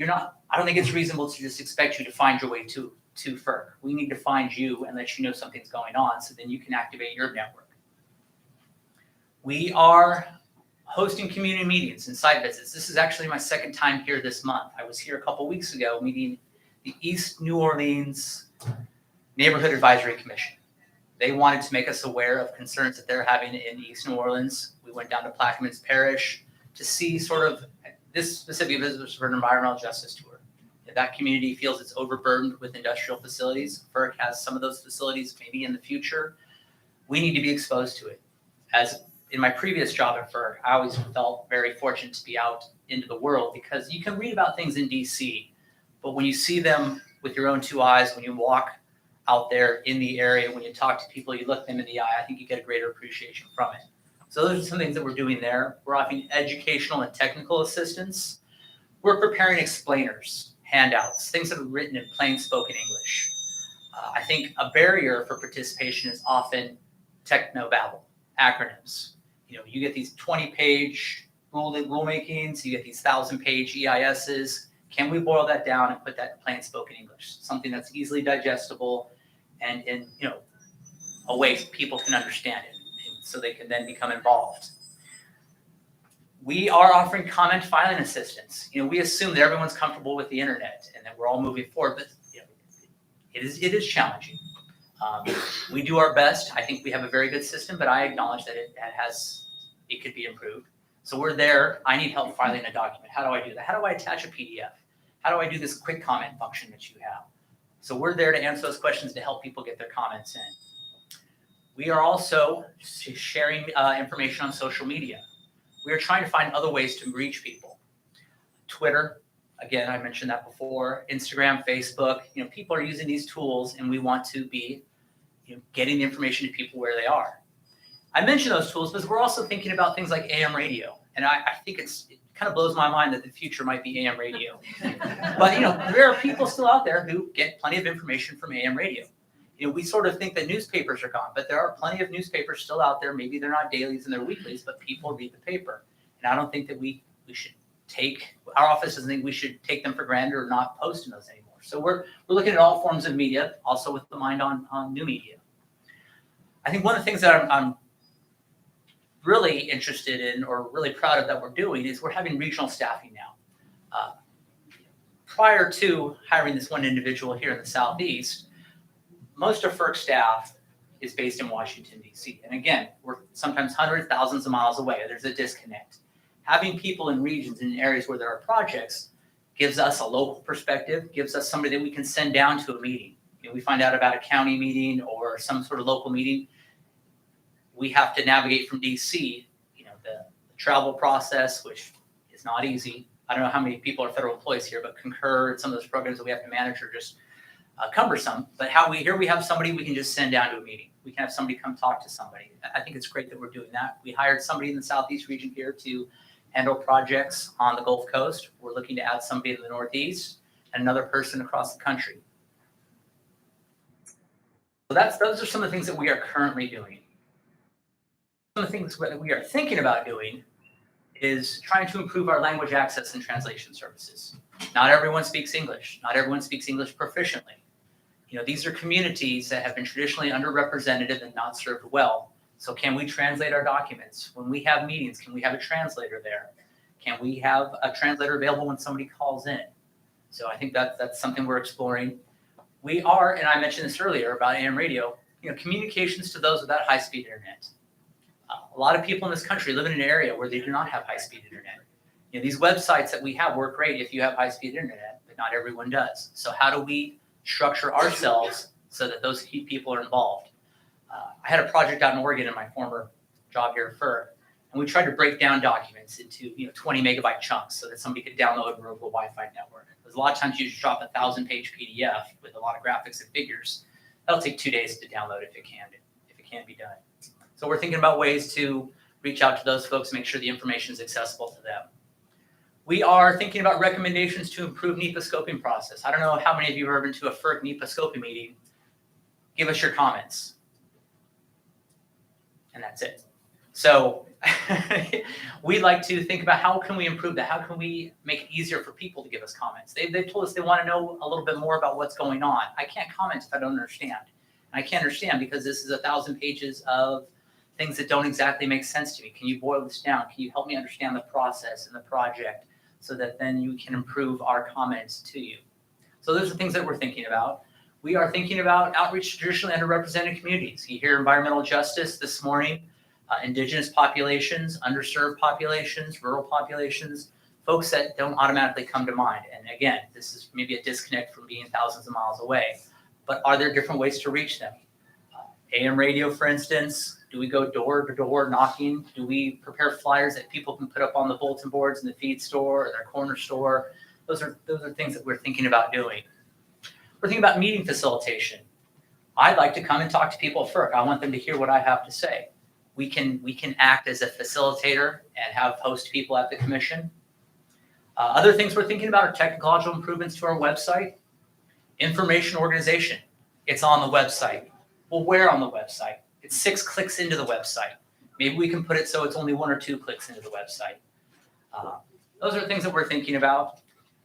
I don't think it's reasonable to just expect you to find your way to FERC. We need to find you and let you know something's going on so then you can activate your network. We are hosting community meetings and site visits. This is actually my second time here this month. I was here a couple weeks ago meeting the East New Orleans Neighborhood Advisory Commission. They wanted to make us aware of concerns that they're having in East New Orleans. We went down to Plaquemines Parish to see sort of this specific visit was for an environmental justice tour. If that community feels it's overburdened with industrial facilities, FERC has some of those facilities maybe in the future. We need to be exposed to it. As in my previous job at FERC, I always felt very fortunate to be out into the world because you can read about things in DC, but when you see them with your own two eyes, when you walk out there in the area, when you talk to people, you look them in the eye, I think you get a greater appreciation from it. So those are some things that we're doing there. We're offering educational and technical assistance. We're preparing explainers, handouts, things that are written in plain spoken English. I think a barrier for participation is often technobabble, acronyms. You get these 20-page rulemakings, you get these 1,000-page EISs. Can we boil that down and put that in plain spoken English? Something that's easily digestible and in a way people can understand it, so they can then become involved. We are offering comment filing assistance. We assume that everyone's comfortable with the internet and that we're all moving forward, but it is challenging. We do our best. I think we have a very good system, but I acknowledge that it could be improved. So we're there. I need help filing a document. How do I do that? How do I attach a PDF? How do I do this quick comment function that you have? So we're there to answer those questions to help people get their comments in. We are also sharing information on social media. We are trying to find other ways to reach people. Twitter, again, I mentioned that before. Instagram, Facebook. People are using these tools, and we want to be getting the information to people where they are. I mention those tools because we're also thinking about things like AM radio. And I think it kind of blows my mind that the future might be AM radio. But, there are people still out there who get plenty of information from AM radio. We sort of think that newspapers are gone, but there are plenty of newspapers still out there. Maybe they're not dailies and they're weeklies, but people read the paper. And I don't think that we should our office doesn't think we should take them for granted or not post in those anymore. So we're looking at all forms of media, also with the mind on new media. I think one of the things that I'm really interested in or really proud of that we're doing is we're having regional staffing now. Prior to hiring this one individual here in the Southeast, most of FERC staff is based in Washington, D.C. And again, we're sometimes hundreds, thousands of miles away. There's a disconnect. Having people in regions and areas where there are projects gives us a local perspective, gives us somebody that we can send down to a meeting. You know, we find out about a county meeting or some sort of local meeting. We have to navigate from DC, you know, the travel process, which is not easy. I don't know how many people are federal employees here, but Concur and some of those programs that we have to manage are just cumbersome. But we have somebody we can just send down to a meeting. We can have somebody come talk to somebody. I think it's great that we're doing that. We hired somebody in the Southeast region here to handle projects on the Gulf Coast. We're looking to add somebody in the Northeast and another person across the country. So those are some of the things that we are currently doing. Some of the things that we are thinking about doing is trying to improve our language access and translation services. Not everyone speaks English. Not everyone speaks English proficiently. You know, these are communities that have been traditionally underrepresented and not served well. So can we translate our documents? When we have meetings, can we have a translator there? Can we have a translator available when somebody calls in? So I think that's something we're exploring. We are, and I mentioned this earlier about AM radio, you know, communications to those without high-speed internet. A lot of people in this country live in an area where they do not have high-speed internet. You know, these websites that we have work great if you have high-speed internet, but not everyone does. So how do we structure ourselves so that those key people are involved? I had a project out in Oregon in my former job here at FERC, and we tried to break down documents into 20 megabyte chunks so that somebody could download and rope a Wi-Fi network. Because a lot of times you just drop a 1,000-page PDF with a lot of graphics and figures. That'll take 2 days to download if it can be done. So we're thinking about ways to reach out to those folks, make sure the information is accessible to them. We are thinking about recommendations to improve NEPA scoping process. I don't know how many of you have ever been to a FERC NEPA scoping meeting. Give us your comments. And that's it. So we like to think about how can we improve that? How can we make it easier for people to give us comments? They've told us they want to know a little bit more about what's going on. I can't comment if I don't understand. And I can't understand because this is 1,000 pages of things that don't exactly make sense to me. Can you boil this down? Can you help me understand the process and the project so that then you can improve our comments to you? So those are things that we're thinking about. We are thinking about outreach to traditionally underrepresented communities. You hear environmental justice this morning, indigenous populations, underserved populations, rural populations, folks that don't automatically come to mind. And again, this is maybe a disconnect from being thousands of miles away, but are there different ways to reach them? AM radio, for instance. Do we go door to door knocking? Do we prepare flyers that people can put up on the bulletin boards in the feed store or their corner store? Those are things that we're thinking about doing. We're thinking about meeting facilitation. I'd like to come and talk to people at FERC. I want them to hear what I have to say. We can act as a facilitator and have host people at the commission. Other things we're thinking about are technological improvements to our website. Information organization. It's on the website. Well, where on the website? It's 6 clicks into the website. Maybe we can put it so it's only 1 or 2 clicks into the website. Those are things that we're thinking about.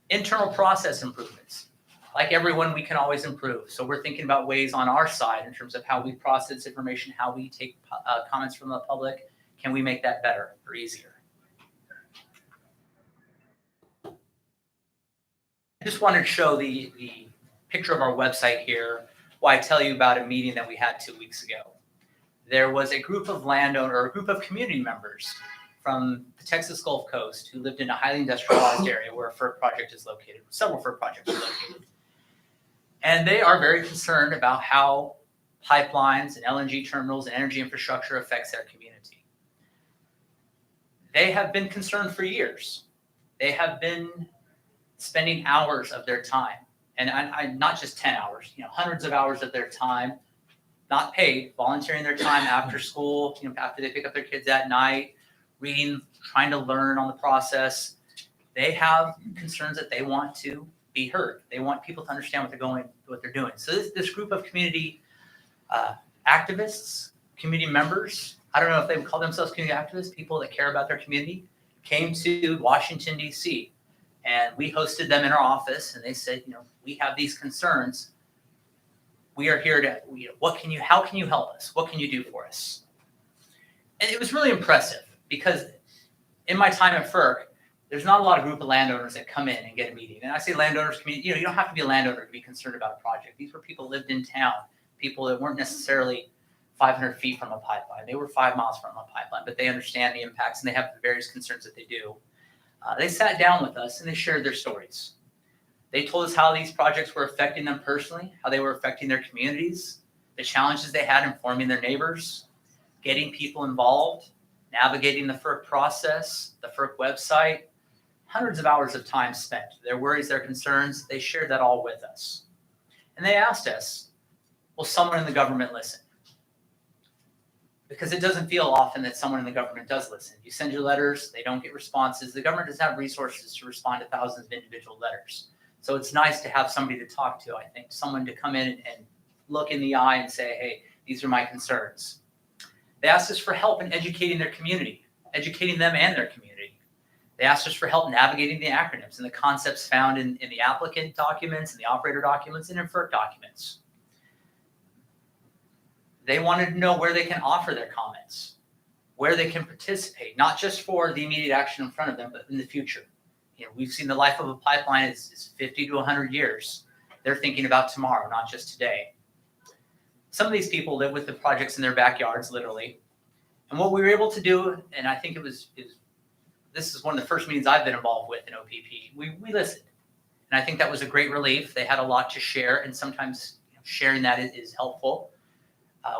Internal process improvements. Like everyone, we can always improve. So we're thinking about ways on our side in terms of how we process information, how we take comments from the public. Can we make that better or easier? I just wanted to show the picture of our website here while I tell you about a meeting that we had 2 weeks ago. There was a group of community members from the Texas Gulf Coast who lived in a highly industrialized area where a FERC project is located. Several FERC projects are located. And they are very concerned about how pipelines and LNG terminals and energy infrastructure affects their community. They have been concerned for years. They have been spending hours of their time, and I not just 10 hours, hundreds of hours of their time, not paid, volunteering their time after school, after they pick up their kids at night, reading, trying to learn on the process. They have concerns that they want to be heard. They want people to understand what they're doing. So this group of community activists, community members, I don't know if they would call themselves community activists, people that care about their community, came to Washington, D.C., and we hosted them in our office, and they said, we have these concerns. We are here to, how can you help us? What can you do for us? And it was really impressive because in my time at FERC, there's not a lot of group of landowners that come in and get a meeting. And I say landowners, community, you don't have to be a landowner to be concerned about a project. These were people who lived in town, people that weren't necessarily 500 feet from a pipeline. They were 5 miles from a pipeline, but they understand the impacts and they have the various concerns that they do. They sat down with us and they shared their stories. They told us how these projects were affecting them personally, how they were affecting their communities, the challenges they had informing their neighbors, getting people involved, navigating the FERC process, the FERC website, hundreds of hours of time spent. Their worries, their concerns, they shared that all with us. And they asked us, will someone in the government listen? Because it doesn't feel often that someone in the government does listen. You send your letters, they don't get responses. The government doesn't have resources to respond to thousands of individual letters. So it's nice to have somebody to talk to, I think, someone to come in and look in the eye and say, hey, these are my concerns. They asked us for help in educating their community, educating them and their community. They asked us for help navigating the acronyms and the concepts found in the applicant documents and the operator documents and in FERC documents. They wanted to know where they can offer their comments, where they can participate, not just for the immediate action in front of them, but in the future. We've seen the life of a pipeline is 50 to 100 years. They're thinking about tomorrow, not just today. Some of these people live with the projects in their backyards, literally. And what we were able to do, and I think this is one of the first meetings I've been involved with in OPP, we listened. And I think that was a great relief. They had a lot to share, and sometimes sharing that is helpful.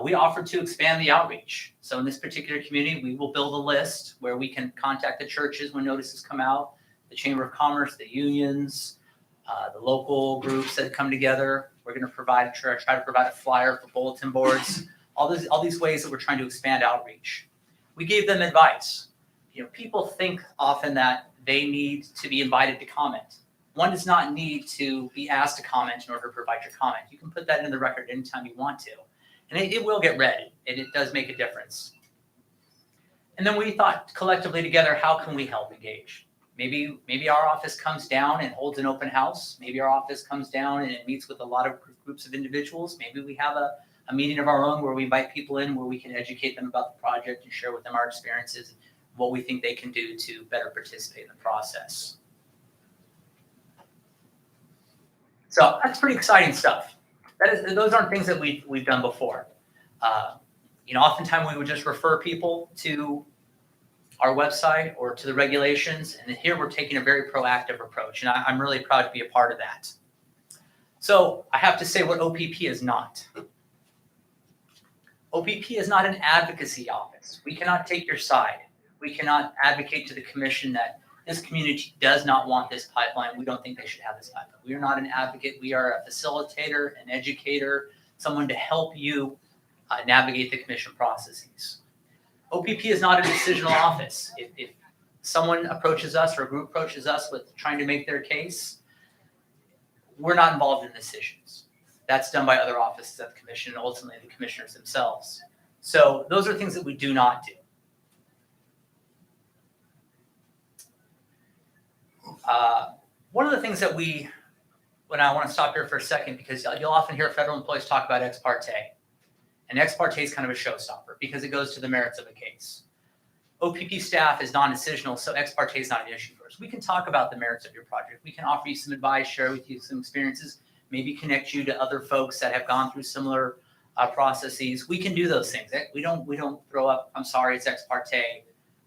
We offered to expand the outreach. So in this particular community, we will build a list where we can contact the churches when notices come out, the Chamber of Commerce, the unions, the local groups that come together. We're going to try to provide a flyer for bulletin boards, all these ways that we're trying to expand outreach. We gave them advice. People think often that they need to be invited to comment. One does not need to be asked to comment in order to provide your comment. You can put that in the record anytime you want to. And it will get read, and it does make a difference. And then we thought collectively together, how can we help engage? Maybe our office comes down and holds an open house. Maybe our office comes down and it meets with a lot of groups of individuals. Maybe we have a meeting of our own where we invite people in, where we can educate them about the project and share with them our experiences, what we think they can do to better participate in the process. So that's pretty exciting stuff. Those aren't things that we've done before. Oftentimes we would just refer people to our website or to the regulations, and here we're taking a very proactive approach, and I'm really proud to be a part of that. So I have to say what OPP is not. OPP is not an advocacy office. We cannot take your side. We cannot advocate to the commission that this community does not want this pipeline. We don't think they should have this pipeline. We are not an advocate. We are a facilitator, an educator, someone to help you navigate the commission processes. OPP is not a decisional office. If someone approaches us or a group approaches us with trying to make their case, we're not involved in decisions. That's done by other offices at the commission and ultimately the commissioners themselves. So those are things that we do not do. One of the things that when I want to stop here for a second, because you'll often hear federal employees talk about ex parte. And ex parte is kind of a showstopper because it goes to the merits of a case. OPP staff is non-decisional, so ex parte is not an issue for us. We can talk about the merits of your project. We can offer you some advice, share with you some experiences, maybe connect you to other folks that have gone through similar processes. We can do those things. We don't throw up, I'm sorry, it's ex parte.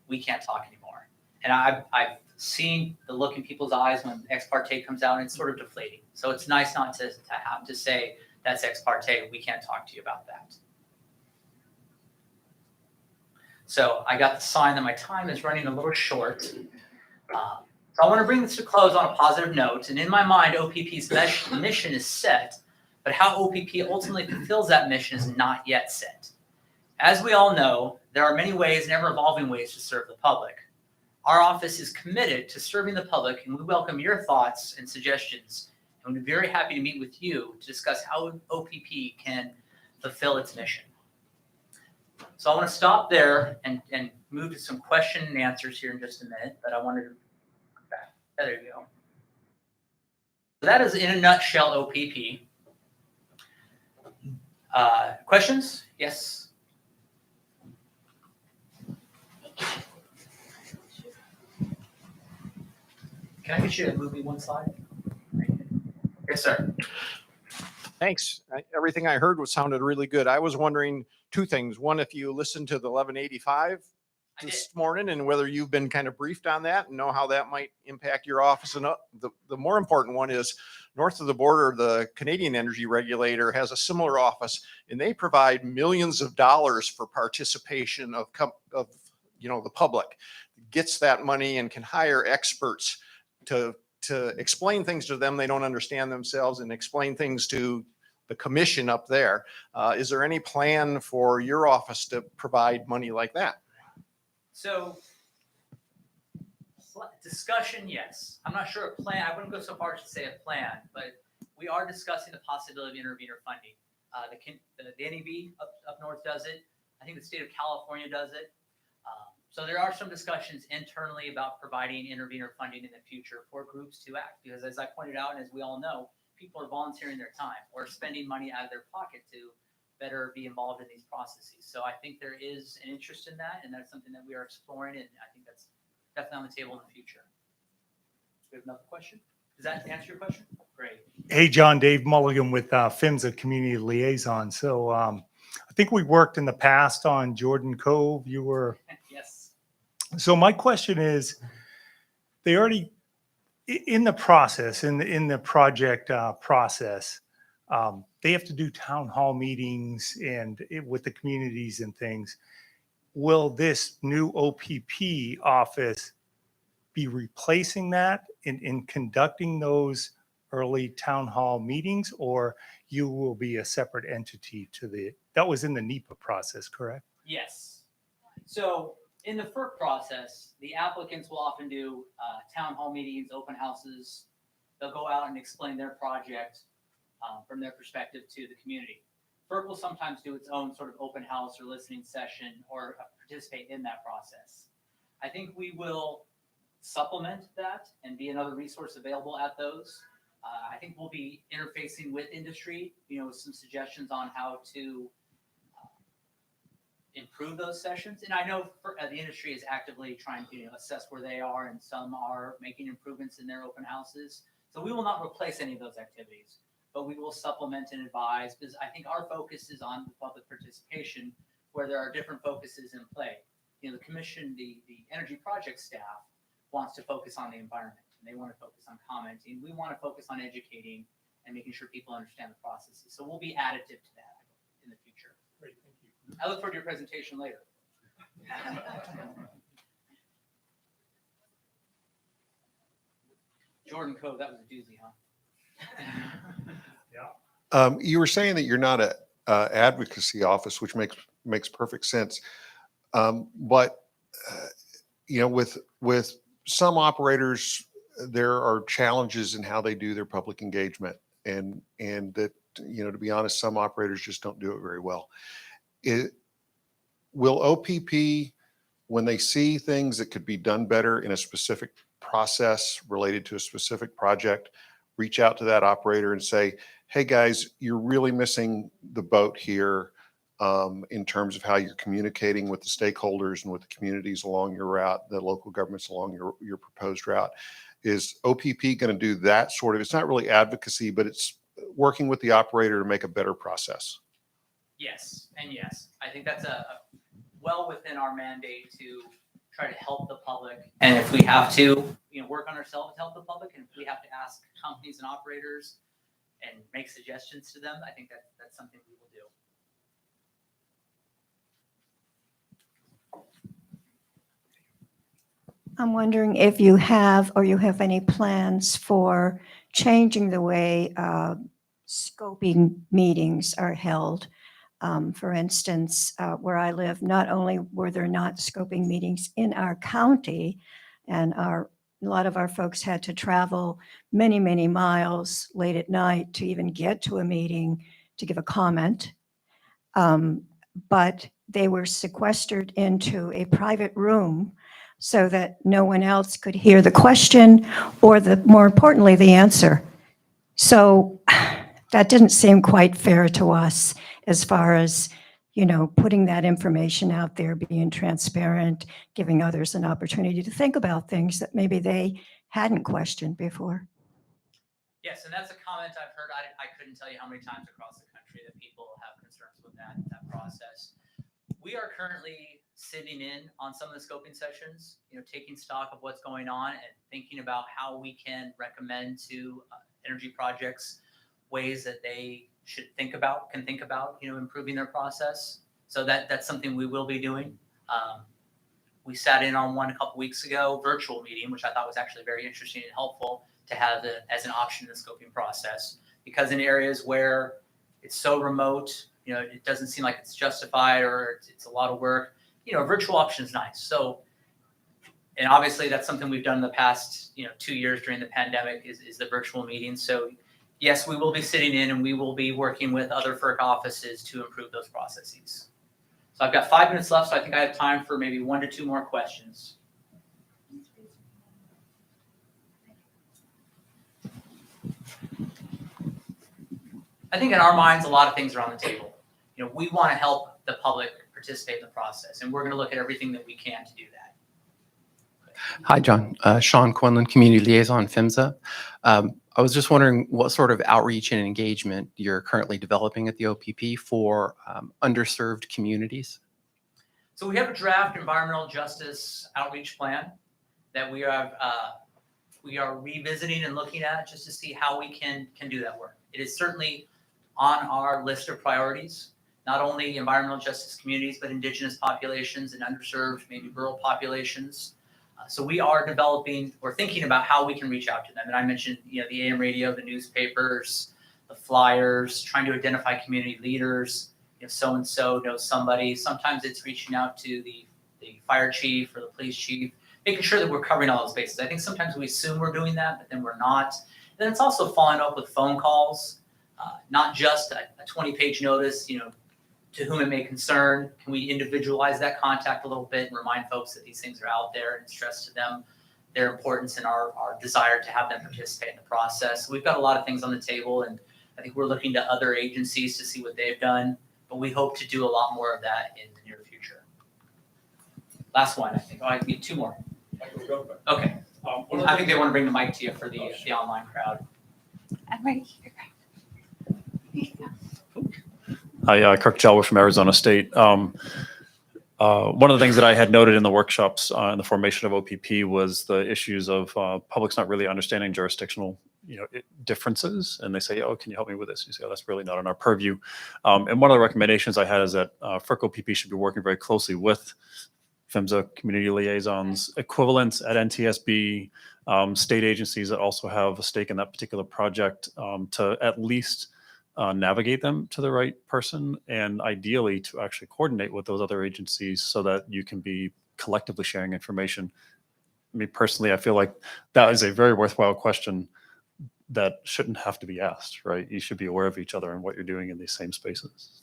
We can't talk anymore. And I've seen the look in people's eyes when ex parte comes out, and it's sort of deflating. So it's nice not to have to say that's ex parte. We can't talk to you about that. So I got the sign that my time is running a little short. So I want to bring this to close on a positive note. And in my mind, OPP's mission is set, but how OPP ultimately fulfills that mission is not yet set. As we all know, there are many ways and ever-evolving ways to serve the public. Our office is committed to serving the public, and we welcome your thoughts and suggestions. And we'd be very happy to meet with you to discuss how OPP can fulfill its mission. So I want to stop there and move to some question and answers here in just a minute, but I wanted to back. There you go. So that is in a nutshell OPP. Questions? Yes. Can I get you to move me one slide? Yes, sir. Thanks. Everything I heard sounded really good. I was wondering two things. One, if you listened to the 1185 this morning and whether you've been kind of briefed on that and know how that might impact your office. And the more important one is north of the border, the Canadian Energy Regulator has a similar office, and they provide millions of dollars for participation of the public. Gets that money and can hire experts to explain things to them they don't understand themselves and explain things to the commission up there. Is there any plan for your office to provide money like that? So discussion, yes. I'm not sure a plan. I wouldn't go so far as to say a plan, but we are discussing the possibility of intervenor funding. The NEB up north does it. I think the state of California does it. So there are some discussions internally about providing intervenor funding in the future for groups to act, because as I pointed out, and as we all know, people are volunteering their time or spending money out of their pocket to better be involved in these processes. So I think there is an interest in that, and that's something that we are exploring, and I think that's definitely on the table in the future. We have another question? Does that answer your question? Great. Hey, John, Dave Mulligan with PHMSA Community Liaison. So I think we worked in the past on Jordan Cove. You were. Yes. So my question is, they already, in the process, in the project process, they have to do town hall meetings and with the communities and things. Will this new OPP office be replacing that in conducting those early town hall meetings, or you will be a separate entity to that was in the NEPA process, correct? Yes. So in the FERC process, the applicants will often do town hall meetings, open houses. They'll go out and explain their project from their perspective to the community. FERC will sometimes do its own sort of open house or listening session or participate in that process. I think we will supplement that and be another resource available at those. I think we'll be interfacing with industry, with some suggestions on how to improve those sessions. And I know the industry is actively trying to assess where they are, and some are making improvements in their open houses. So we will not replace any of those activities, but we will supplement and advise, because I think our focus is on public participation, where there are different focuses in play. The commission, the energy project staff wants to focus on the environment, and they want to focus on commenting. We want to focus on educating and making sure people understand the processes. So we'll be additive to that in the future. Great, thank you. I look forward to your presentation later. Jordan Cove, that was a doozy, huh? You were saying that you're not a advocacy office, which makes perfect sense. But with some operators, there are challenges in how they do their public engagement, and that to be honest, some operators just don't do it very well. Will OPP, when they see things that could be done better in a specific process related to a specific project, reach out to that operator and say, hey guys, you're really missing the boat here in terms of how you're communicating with the stakeholders and with the communities along your route, the local governments along your proposed route. Is OPP going to do that sort of, it's not really advocacy, but it's working with the operator to make a better process? Yes, and yes. I think that's a well within our mandate to try to help the public. And if we have to, work on ourselves to help the public, and if we have to ask companies and operators and make suggestions to them, I think that's something we will do. I'm wondering if you have any plans for changing the way scoping meetings are held. For instance, where I live, not only were there not scoping meetings in our county, and a lot of our folks had to travel many, many miles late at night to even get to a meeting to give a comment. But they were sequestered into a private room so that no one else could hear the question or more importantly, the answer. So that didn't seem quite fair to us as far as, putting that information out there, being transparent, giving others an opportunity to think about things that maybe they hadn't questioned before. Yes, and that's a comment I've heard. I couldn't tell you how many times across the country that people have concerns with that process. We are currently sitting in on some of the scoping sessions, taking stock of what's going on and thinking about how we can recommend to energy projects ways that they should think about, improving their process. So that's something we will be doing. We sat in on one a couple weeks ago, virtual meeting, which I thought was actually very interesting and helpful to have as an option in the scoping process, because in areas where it's so remote, it doesn't seem like it's justified or it's a lot of work, a virtual option is nice. So, and obviously that's something we've done in the past, 2 years during the pandemic is the virtual meeting. So yes, we will be sitting in and we will be working with other FERC offices to improve those processes. So I've got 5 minutes left, so I think I have time for maybe 1 to 2 more questions. I think in our minds, a lot of things are on the table. We want to help the public participate in the process, and we're going to look at everything that we can to do that. Hi, John. Sean Quinlan, Community Liaison, PHMSA. I was just wondering what sort of outreach and engagement you're currently developing at the OPP for underserved communities. So we have a draft environmental justice outreach plan that we are revisiting and looking at just to see how we can do that work. It is certainly on our list of priorities, not only environmental justice communities, but indigenous populations and underserved, maybe rural populations. So we are developing or thinking about how we can reach out to them. And I mentioned, the AM radio, the newspapers, the flyers, trying to identify community leaders. So-and-so knows somebody. Sometimes it's reaching out to the fire chief or the police chief, making sure that we're covering all those bases. I think sometimes we assume we're doing that, but then we're not. And then it's also following up with phone calls, not just a 20-page notice, to whom it may concern. Can we individualize that contact a little bit and remind folks that these things are out there and stress to them their importance and our desire to have them participate in the process. So we've got a lot of things on the table, and I think we're looking to other agencies to see what they've done, but we hope to do a lot more of that in the near future. Last one, I think. Oh, I need 2 more. Okay. I think they want to bring the mic to you for the online crowd. I'm right here. Hi, Kirk Jelwer from Arizona State. One of the things that I had noted in the workshops in the formation of OPP was the issues of publics not really understanding jurisdictional differences, and they say, "Oh, can you help me with this?" You say, "Oh, that's really not in our purview." And one of the recommendations I had is that FERC OPP should be working very closely with PHMSA community liaisons, equivalents at NTSB, state agencies that also have a stake in that particular project, to at least navigate them to the right person, and ideally to actually coordinate with those other agencies so that you can be collectively sharing information. I mean, personally, I feel like that is a very worthwhile question that shouldn't have to be asked, right? You should be aware of each other and what you're doing in these same spaces.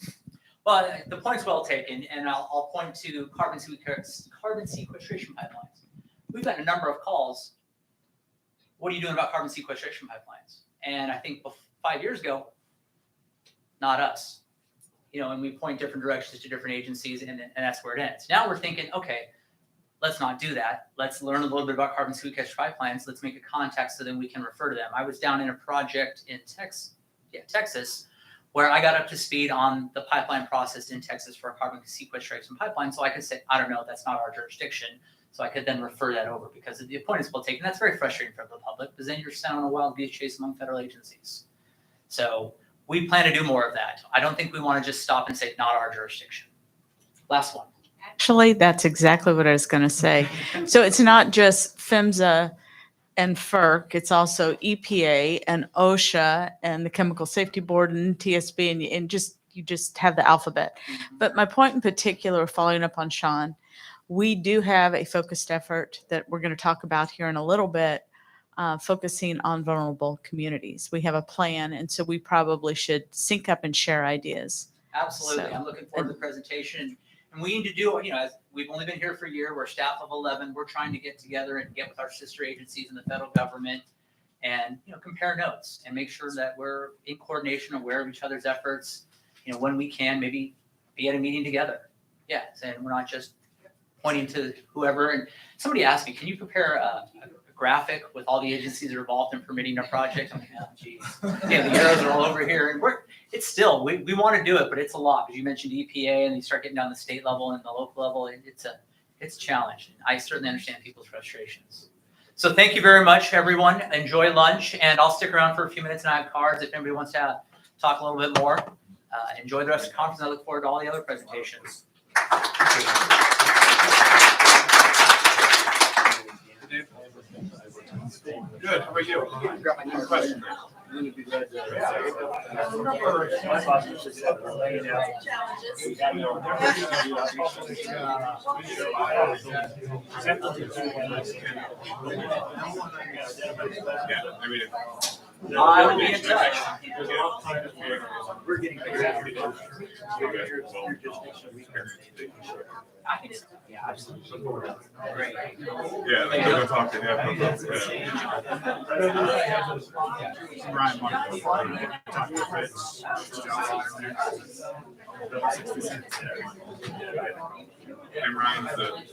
Well, the point's well taken, and I'll point to carbon sequestration pipelines. We've got a number of calls. What are you doing about carbon sequestration pipelines? And I think 5 years ago, not us, and we point different directions to different agencies, and that's where it ends. Now we're thinking, okay, let's not do that. Let's learn a little bit about carbon sequestration pipelines. Let's make a contact so then we can refer to them. I was down in a project in Texas, where I got up to speed on the pipeline process in Texas for a carbon sequestration pipeline. So I could say, I don't know, that's not our jurisdiction. So I could then refer that over, because the point is well taken. That's very frustrating for the public, because then you're sent on a wild goose chase among federal agencies. So we plan to do more of that. I don't think we want to just stop and say, not our jurisdiction. Last one. Actually, that's exactly what I was going to say. So it's not just PHMSA and FERC, it's also EPA and OSHA and the Chemical Safety Board and TSB, and you just have the alphabet. But my point in particular, following up on Sean, we do have a focused effort that we're going to talk about here in a little bit, focusing on vulnerable communities. We have a plan, and so we probably should sync up and share ideas. Absolutely. So, I'm looking forward to the presentation. And we need to do, as we've only been here for a year, we're a staff of 11. We're trying to get together and get with our sister agencies in the federal government and, compare notes and make sure that we're in coordination, aware of each other's efforts. When we can, maybe be at a meeting together. Yes, and we're not just pointing to whoever. And somebody asked me, can you prepare a graphic with all the agencies that are involved in permitting our project? I'm like, oh, geez. The arrows are all over here. And it's still, we want to do it, but it's a lot. Because you mentioned EPA and you start getting down the state level and the local level, it's a challenge. I certainly understand people's frustrations. So thank you very much, everyone. Enjoy lunch, and I'll stick around for a few minutes and I have cards if anybody wants to talk a little bit more. Enjoy the rest of the conference. I look forward to all the other presentations. Good. How about you? Got my question. I will be in touch. We're getting Yeah, absolutely. Great. Yeah, like go talk to him. Ryan wanted to talk to Fritz. And Ryan's the